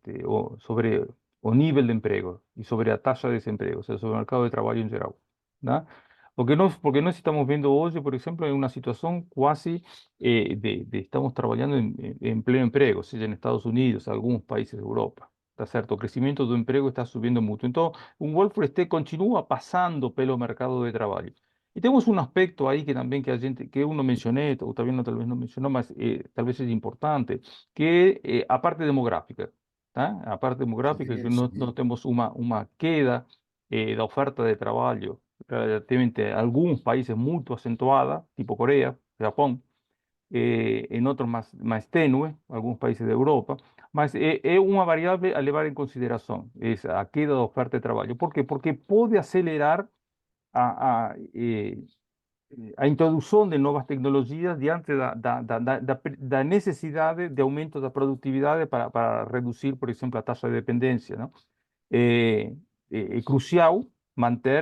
sobre o nivel de empleo y sobre la tasa de desempleo, o sea, sobre el mercado de trabajo en general, ¿no? Porque nós estamos viendo hoy, por ejemplo, en una situación casi estamos trabajando en pleno empleo, sea en Estados Unidos, algunos países de Europa. Tá certo? O crecimiento do emprego está subiendo mucho. Entonces, un welfare state continúa pasando pelo mercado de trabajo. Y tenemos un aspecto ahí que también que uno mencioné, o también tal vez no mencionó, mas tal vez es importante, que a parte demográfica, tá? A parte demográfica que no tenemos una queda da oferta de trabajo relativamente a algunos países muy acentuada, tipo Corea, Japón, en otros más tenue, algunos países de Europa, mas es una variable a levar en consideración, es a queda da oferta de trabajo. ¿Por qué? Porque puede acelerar a introducción de nuevas tecnologías diante da necesidade de aumento da produtividade para reducir, por exemplo, a taxa de dependência, não? É crucial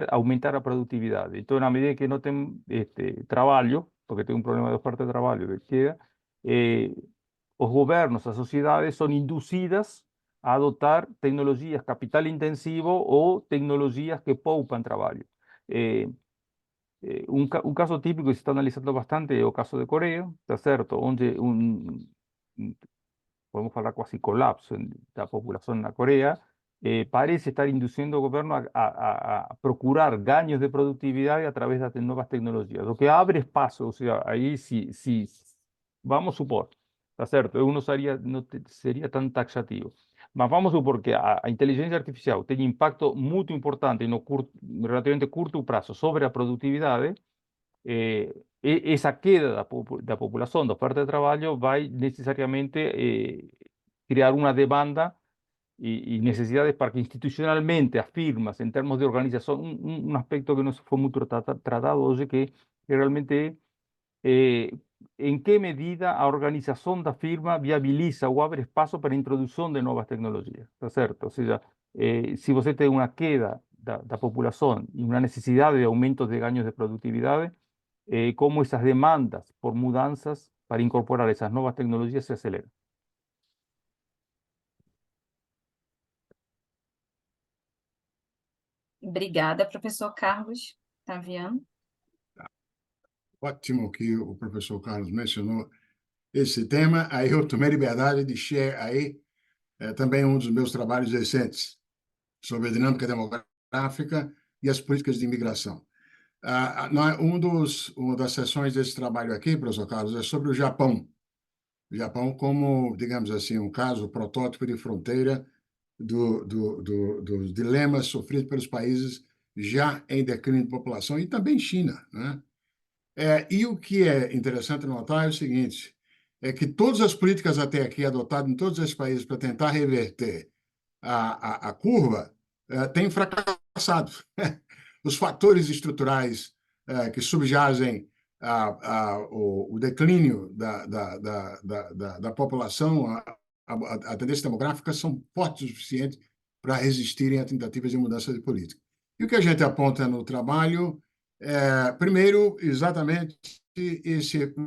aumentar a produtividade. Então, na medida que não tem trabalho, porque tem um problema de oferta de trabalho que queda, os governos, as sociedades são induzidas a adotar tecnologias capital intensivo ou tecnologias que poupam trabalho. Un caso típico que se está analizando bastante é o caso de Coreia, tá certo? Onde podemos falar quase colapso da população na Coreia, parece estar induzindo o governo a procurar ganhos de produtividade através das novas tecnologias, o que abre espaço, ou seja, aí se vamos supor, tá certo? Eu não seria tão taxativo, mas vamos supor que a inteligência artificial tem impacto muito importante no relativamente curto prazo sobre a produtividade. Essa queda da população, da oferta de trabalho, vai necessariamente criar uma demanda e necessidades para que institucionalmente as firmas, em termos de organização, aspecto que não foi muito tratado hoje, que realmente em que medida a organização da firma viabiliza ou abre espaço para a introdução de novas tecnologias, tá certo? Ou seja, se você tem uma queda da população e uma necessidade de aumento de ganhos de produtividade, como essas demandas por mudanças para incorporar essas novas tecnologias se aceleram. Obrigada, professor Carlos Taviano. Ótimo que o professor Carlos mencionou esse tema. Aí eu tomei liberdade de share aí também um dos meus trabalhos recentes sobre a dinâmica demográfica e as políticas de imigração. Uma das sessões desse trabalho aqui, professor Carlos, é sobre o Japão. O Japão como, digamos assim, um caso protótipo de fronteira dos dilemas sofridos pelos países já em declínio de população, e também China, né? E o que é interessante notar é o seguinte, é que todas as políticas até aqui adotadas em todos esses países para tentar reverter a curva têm fracassado. Os fatores estruturais que subjazem o declínio da população, a tendência demográfica, são fortes o suficiente para resistirem a tentativas de mudança de política. E o que a gente aponta no trabalho primeiro, exatamente,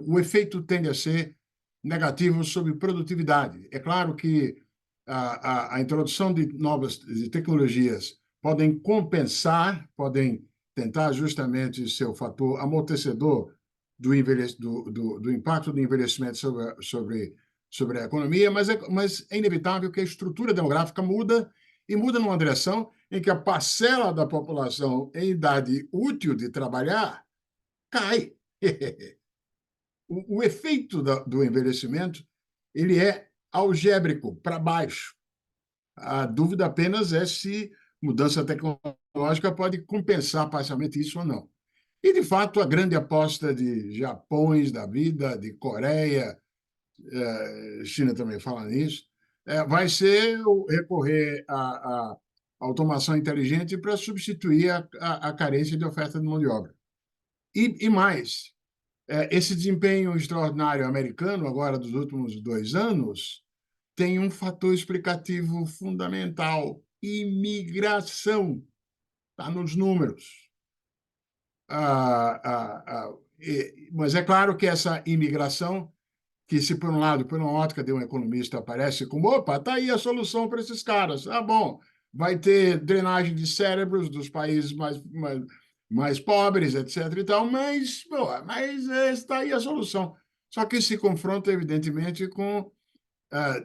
o efeito tende a ser negativo sobre produtividade. É claro que a introdução de novas tecnologias podem compensar, podem tentar justamente ser o fator amortecedor do impacto do envelhecimento sobre a economia, mas é inevitável que a estrutura demográfica muda, e muda numa direção em que a parcela da população em idade útil de trabalhar cai. O efeito do envelhecimento ele é algébrico, para baixo. A dúvida apenas é se mudança tecnológica pode compensar parcialmente isso ou não. E, de fato, a grande aposta de Japões da vida, de Coreia, China também fala nisso, vai ser recorrer à automação inteligente para substituir a carência de oferta de mão de obra. E mais, esse desempenho extraordinário americano, agora dos últimos 2 anos, tem um fator explicativo fundamental: imigração. Está nos números. Mas é claro que essa imigração, que se por um lado, por uma ótica de um economista, aparece como, opa, está aí a solução para esses caras. Bom, vai ter drenagem de cérebros dos países mais pobres, etc. e tal, mas está aí a solução. Só que se confronta, evidentemente, com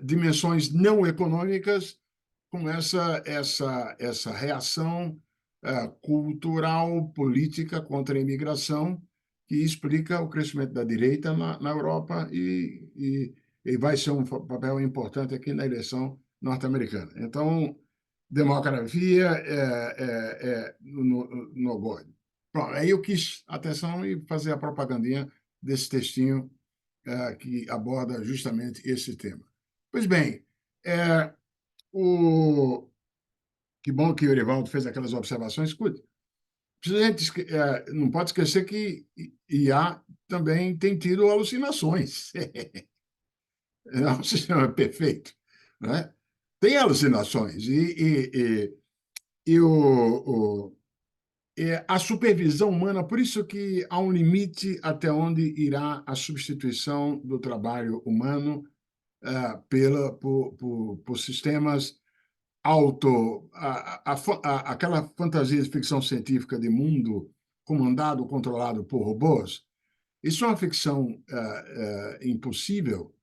dimensões não econômicas, com essa reação cultural, política contra a imigração, que explica o crescimento da direita na Europa e vai ser um papel importante aqui na eleição norte-americana. Então, demografia no Gode. Pronto, aí eu quis atenção e fazer a propagandinha desse textinho que aborda justamente esse tema. Pois bem, que bom que o Erivaldo fez aquelas observações. Escute, não pode esquecer que IA também tem tido alucinações. Não é um sistema perfeito, né? Tem alucinações. A supervisão humana, por isso que há um limite até onde irá a substituição do trabalho humano por sistemas aquela fantasia de ficção científica de mundo comandado ou controlado por robôs, isso é uma ficção impossível,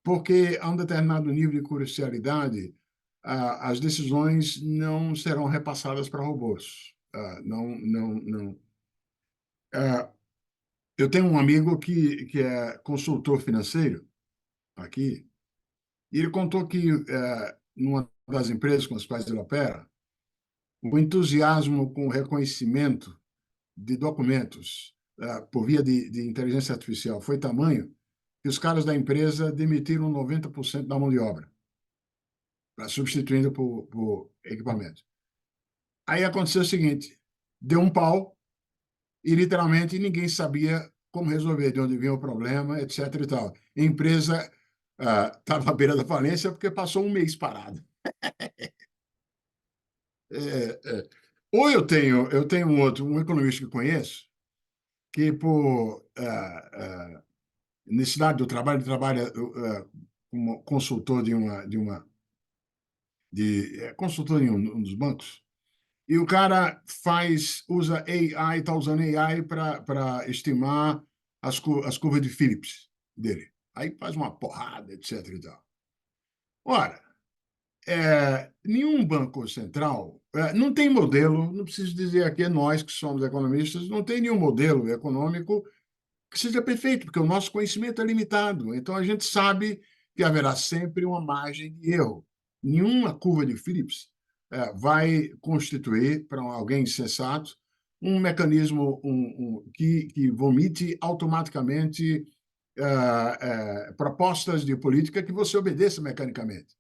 porque a um determinado nível de crucialidade, as decisões não serão repassadas para robôs. Não. Eu tenho um amigo que é consultor financeiro aqui, e ele contou que, numa das empresas com as quais ele opera, o entusiasmo com o reconhecimento de documentos por via de inteligência artificial foi tamanho que os caras da empresa demitiram 90% da mão de obra, substituindo por equipamento. Aí aconteceu o seguinte, deu um pau e, literalmente, ninguém sabia como resolver, de onde vinha o problema, etc. e tal. A empresa estava à beira da falência porque passou um mês parado. Ou eu tenho um economista que conheço, que, por necessidade do trabalho, ele trabalha como consultor consultor em um dos bancos, e o cara usa AI, está usando AI para estimar as curvas de Phillips dele. Aí faz uma porrada, etc. e tal. Ora, nenhum banco central não tem modelo, não preciso dizer aqui, nós que somos economistas, não tem nenhum modelo econômico que seja perfeito, porque o nosso conhecimento é limitado. Então, a gente sabe que haverá sempre uma margem de erro. Nenhuma curva de Phillips vai constituir, para alguém sensato, um mecanismo que vomite automaticamente propostas de política que você obedeça mecanicamente.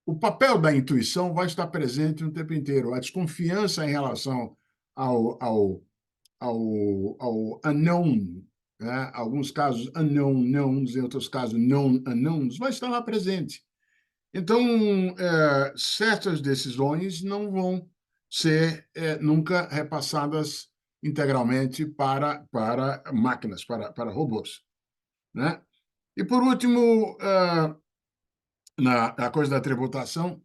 O papel da intuição vai estar presente o tempo inteiro. A desconfiança em relação ao unknown, né? Alguns casos unknown knowns, em outros casos known unknowns, vai estar lá presente. Então, certas decisões não vão ser nunca repassadas integralmente para máquinas, para robôs, né? E, por último, na coisa da tributação,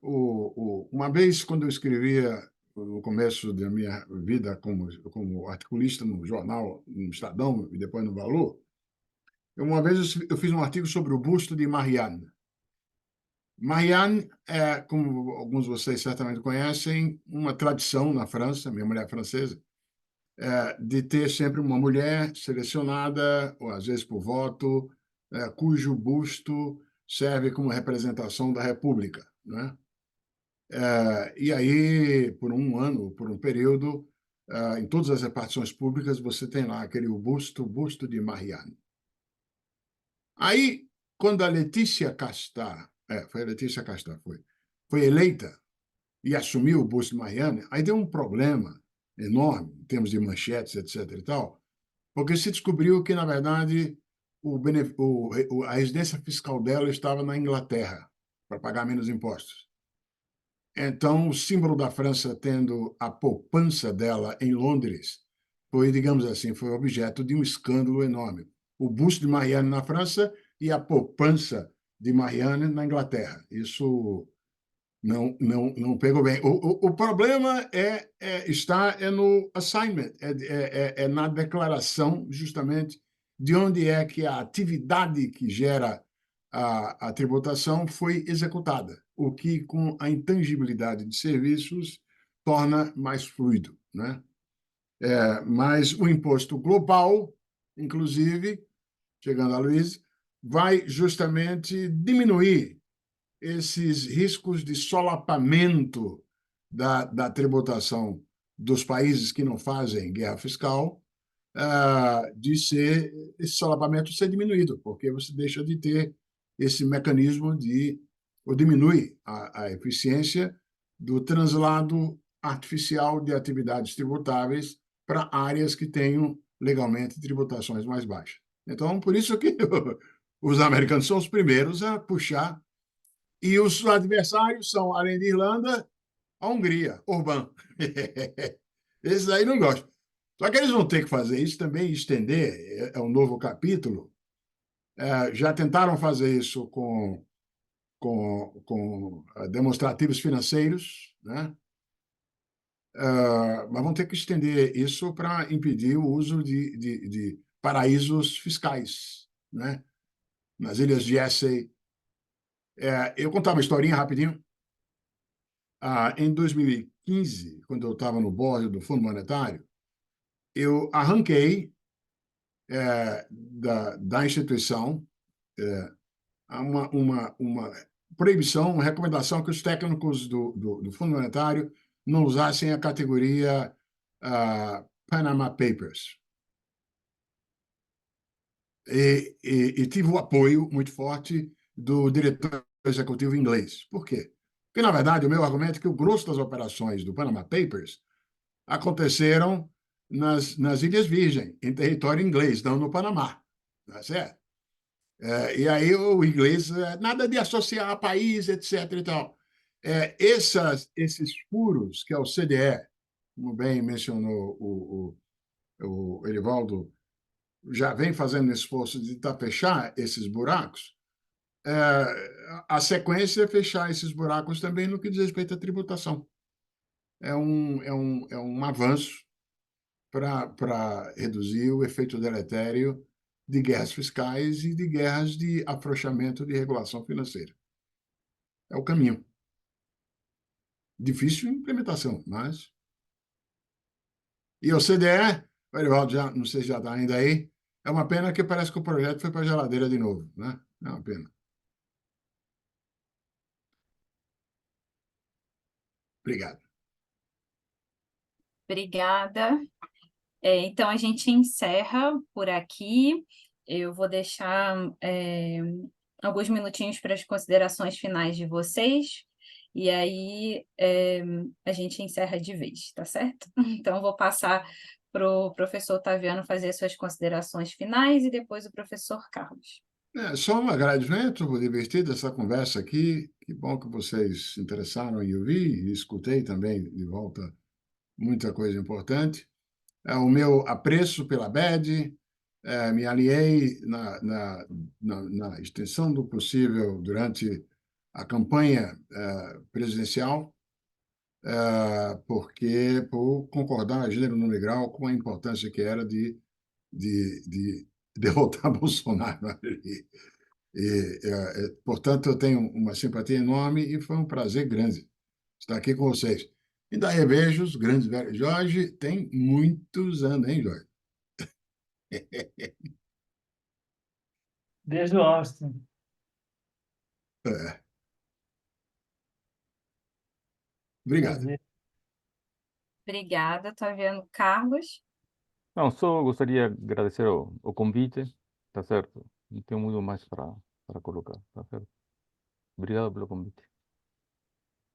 uma vez, quando eu escrevia no começo da minha vida como articulista no jornal, no Estadão e depois no Valor, uma vez eu fiz um artigo sobre o busto de Marianne. Marianne é, como alguns de vocês certamente conhecem, uma tradição na França, minha mulher é francesa, de ter sempre uma mulher selecionada, ou às vezes por voto, cujo busto serve como representação da República, né? E aí, por um ano, por um período, em todas as repartições públicas, você tem lá aquele busto de Marianne. Aí, quando a Letícia Castá, foi a Letícia Castá, foi eleita e assumiu o busto de Marianne, aí deu um problema enorme, em termos de manchetes, etc. e tal, porque se descobriu que, na verdade, a residência fiscal dela estava na Inglaterra, para pagar menos impostos. Então, o símbolo da França tendo a poupança dela em Londres foi, digamos assim, foi objeto de um escândalo enorme. O busto de Marianne na França e a poupança de Marianne na Inglaterra. Isso não pegou bem. O problema está no assignment, na declaração, justamente, de onde é que a atividade que gera a tributação foi executada, o que, com a intangibilidade de serviços, torna mais fluido, né? Mas o imposto global, inclusive, chegando a Luiz, vai justamente diminuir esses riscos de solapamento da tributação dos países que não fazem guerra fiscal, de esse solapamento ser diminuído, porque você deixa de ter esse mecanismo ou diminui a eficiência do translado artificial de atividades tributáveis para áreas que tenham legalmente tributações mais baixas. Então, por isso que os americanos são os primeiros a puxar, e os adversários são, além de Irlanda, a Hungria, Orbán. Esses aí não gostam. Só que eles vão ter que fazer isso também, estender, um novo capítulo. Já tentaram fazer isso com demonstrativos financeiros, né? mas vão ter que estender isso para impedir o uso de paraísos fiscais, né? Nas ilhas de Jersey. Eu contar uma historinha rapidinho. Em 2015, quando eu estava no board do Fundo Monetário, eu arranquei da instituição uma proibição, uma recomendação que os técnicos do Fundo Monetário não usassem a categoria Panama Papers. E tive o apoio muito forte do diretor executivo inglês. Por quê? Porque, na verdade, o meu argumento é que o grosso das operações do Panama Papers aconteceram nas Ilhas Virgem, em território inglês, não no Panamá. Tá certo? E aí o inglês, nada de associar a país, etc. E tal. Esses furos que é o CDE, como bem mencionou o Erivaldo, já vem fazendo esforço de fechar esses buracos, a sequência é fechar esses buracos também no que diz respeito à tributação. É um avanço para reduzir o efeito deletério de guerras fiscais e de guerras de afrouxamento de regulação financeira. É o caminho. Difícil implementação, mas... E o CDE, o Erivaldo, não sei se já está ainda aí, é uma pena que parece que o projeto foi para a geladeira de novo, né? É uma pena. Obrigado. Obrigada. Então, a gente encerra por aqui. Eu vou deixar alguns minutinhos para as considerações finais de vocês, e aí a gente encerra de vez, tá certo? Então, eu vou passar para o professor Otaviano fazer suas considerações finais e depois o professor Carlos. Só um agradecimento por divertido essa conversa aqui. Que bom que vocês se interessaram em ouvir e escutei também de volta muita coisa importante. O meu apreço pela BED, me aliei na extensão do possível durante a campanha presidencial, porque por concordar gênero, número e grau com a importância que era de derrotar Bolsonaro ali. Portanto, eu tenho uma simpatia enorme e foi um prazer grande estar aqui com vocês. Ainda revejo os grandes velhos. Jorge tem muitos anos, hein, Jorge? Desde o Austin. Obrigado. Prazer. Obrigada, Otaviano. Carlos? Não, só gostaria de agradecer o convite, tá certo? Não tenho muito mais para colocar, tá certo? Obrigado pelo convite.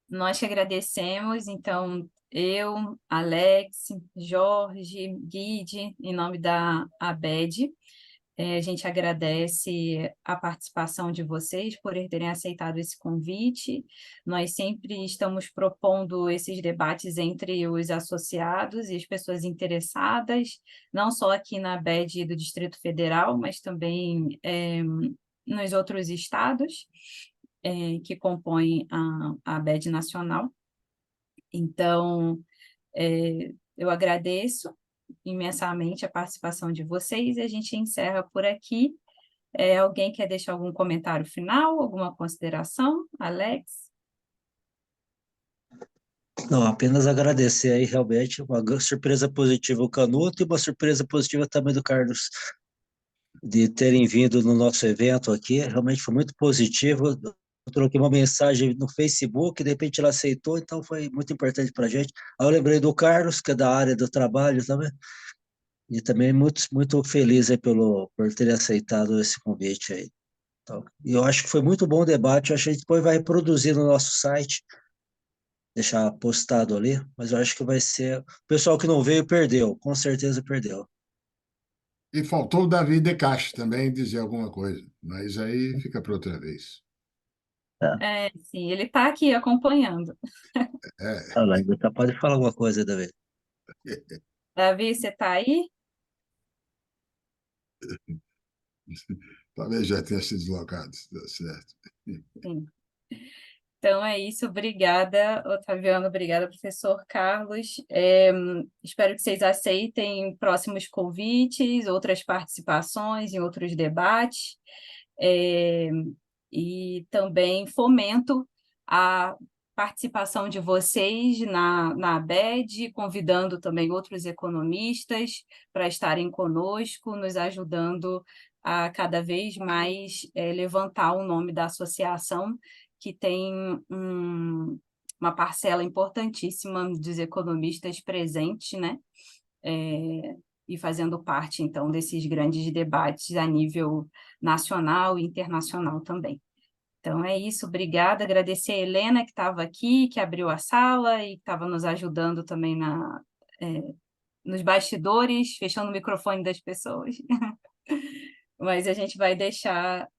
Nós te agradecemos, então, eu, Alex, Jorge, Guide, em nome da ABED, a gente agradece a participação de vocês por terem aceitado esse convite. Nós sempre estamos propondo esses debates entre os associados e as pessoas interessadas, não só aqui na ABED do Distrito Federal, mas também nos outros estados que compõem a ABED nacional. Então, eu agradeço imensamente a participação de vocês e a gente encerra por aqui. Alguém quer deixar algum comentário final, alguma consideração? Alex? Não, apenas agradecer aí, realmente, uma surpresa positiva o Canuto e uma surpresa positiva também do Carlos, de terem vindo no nosso evento aqui, realmente foi muito positivo. Eu troquei uma mensagem no Facebook, de repente ela aceitou, então foi muito importante para a gente. Aí eu lembrei do Carlos, que é da área do trabalho também, e também muito feliz aí por ter aceitado esse convite aí. Então, e eu acho que foi muito bom o debate, eu acho que a gente depois vai reproduzir no nosso site, deixar postado ali, mas eu acho que vai ser... O pessoal que não veio perdeu, com certeza perdeu. E faltou o Davi De Castro também dizer alguma coisa, mas aí fica para outra vez. Sim, ele está aqui acompanhando. Ah, lá, ainda pode falar alguma coisa, Davi. Davi, você está aí? Talvez já tenha se deslocado, tá certo. Sim. Então é isso, obrigada, Otaviano, obrigada, professor Carlos. Espero que vocês aceitem próximos convites, outras participações em outros debates, e também fomento a participação de vocês na ABED, convidando também outros economistas para estarem conosco, nos ajudando a cada vez mais levantar o nome da associação, que tem uma parcela importantíssima dos economistas presentes, né? E fazendo parte, então, desses grandes debates a nível nacional e internacional também. Então, é isso, obrigada, agradecer a Helena, que estava aqui, que abriu a sala e estava nos ajudando também nos bastidores, fechando o microfone das pessoas. Mas a gente vai deixar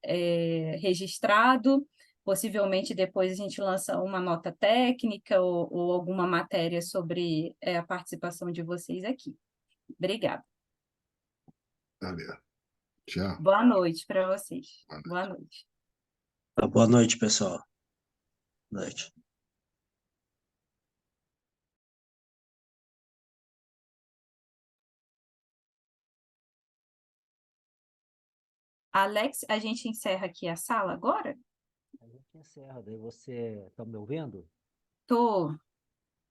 registrado, possivelmente depois a gente lança uma nota técnica ou alguma matéria sobre a participação de vocês aqui. Obrigada. Valeu. Tchau. Boa noite para vocês. Boa noite. Boa noite, pessoal. Boa noite. Alex, a gente encerra aqui a sala agora? A gente encerra, daí você está me ouvindo? Tô.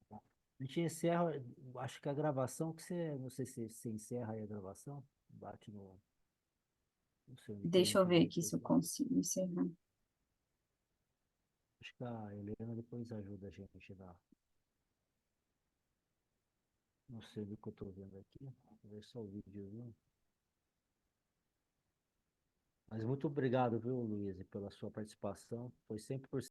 A gente encerra, acho que a gravação que você, não sei se você encerra aí a gravação, bate no, não sei onde que a Deixa eu gente ver vai aqui se eu pegar. consigo encerrar. Acho que a Helena depois ajuda a gente lá. Não sei do que eu estou vendo aqui, vou ver só o vídeo. Mas muito obrigado, viu, Luiz, pela sua participação. Foi 100%.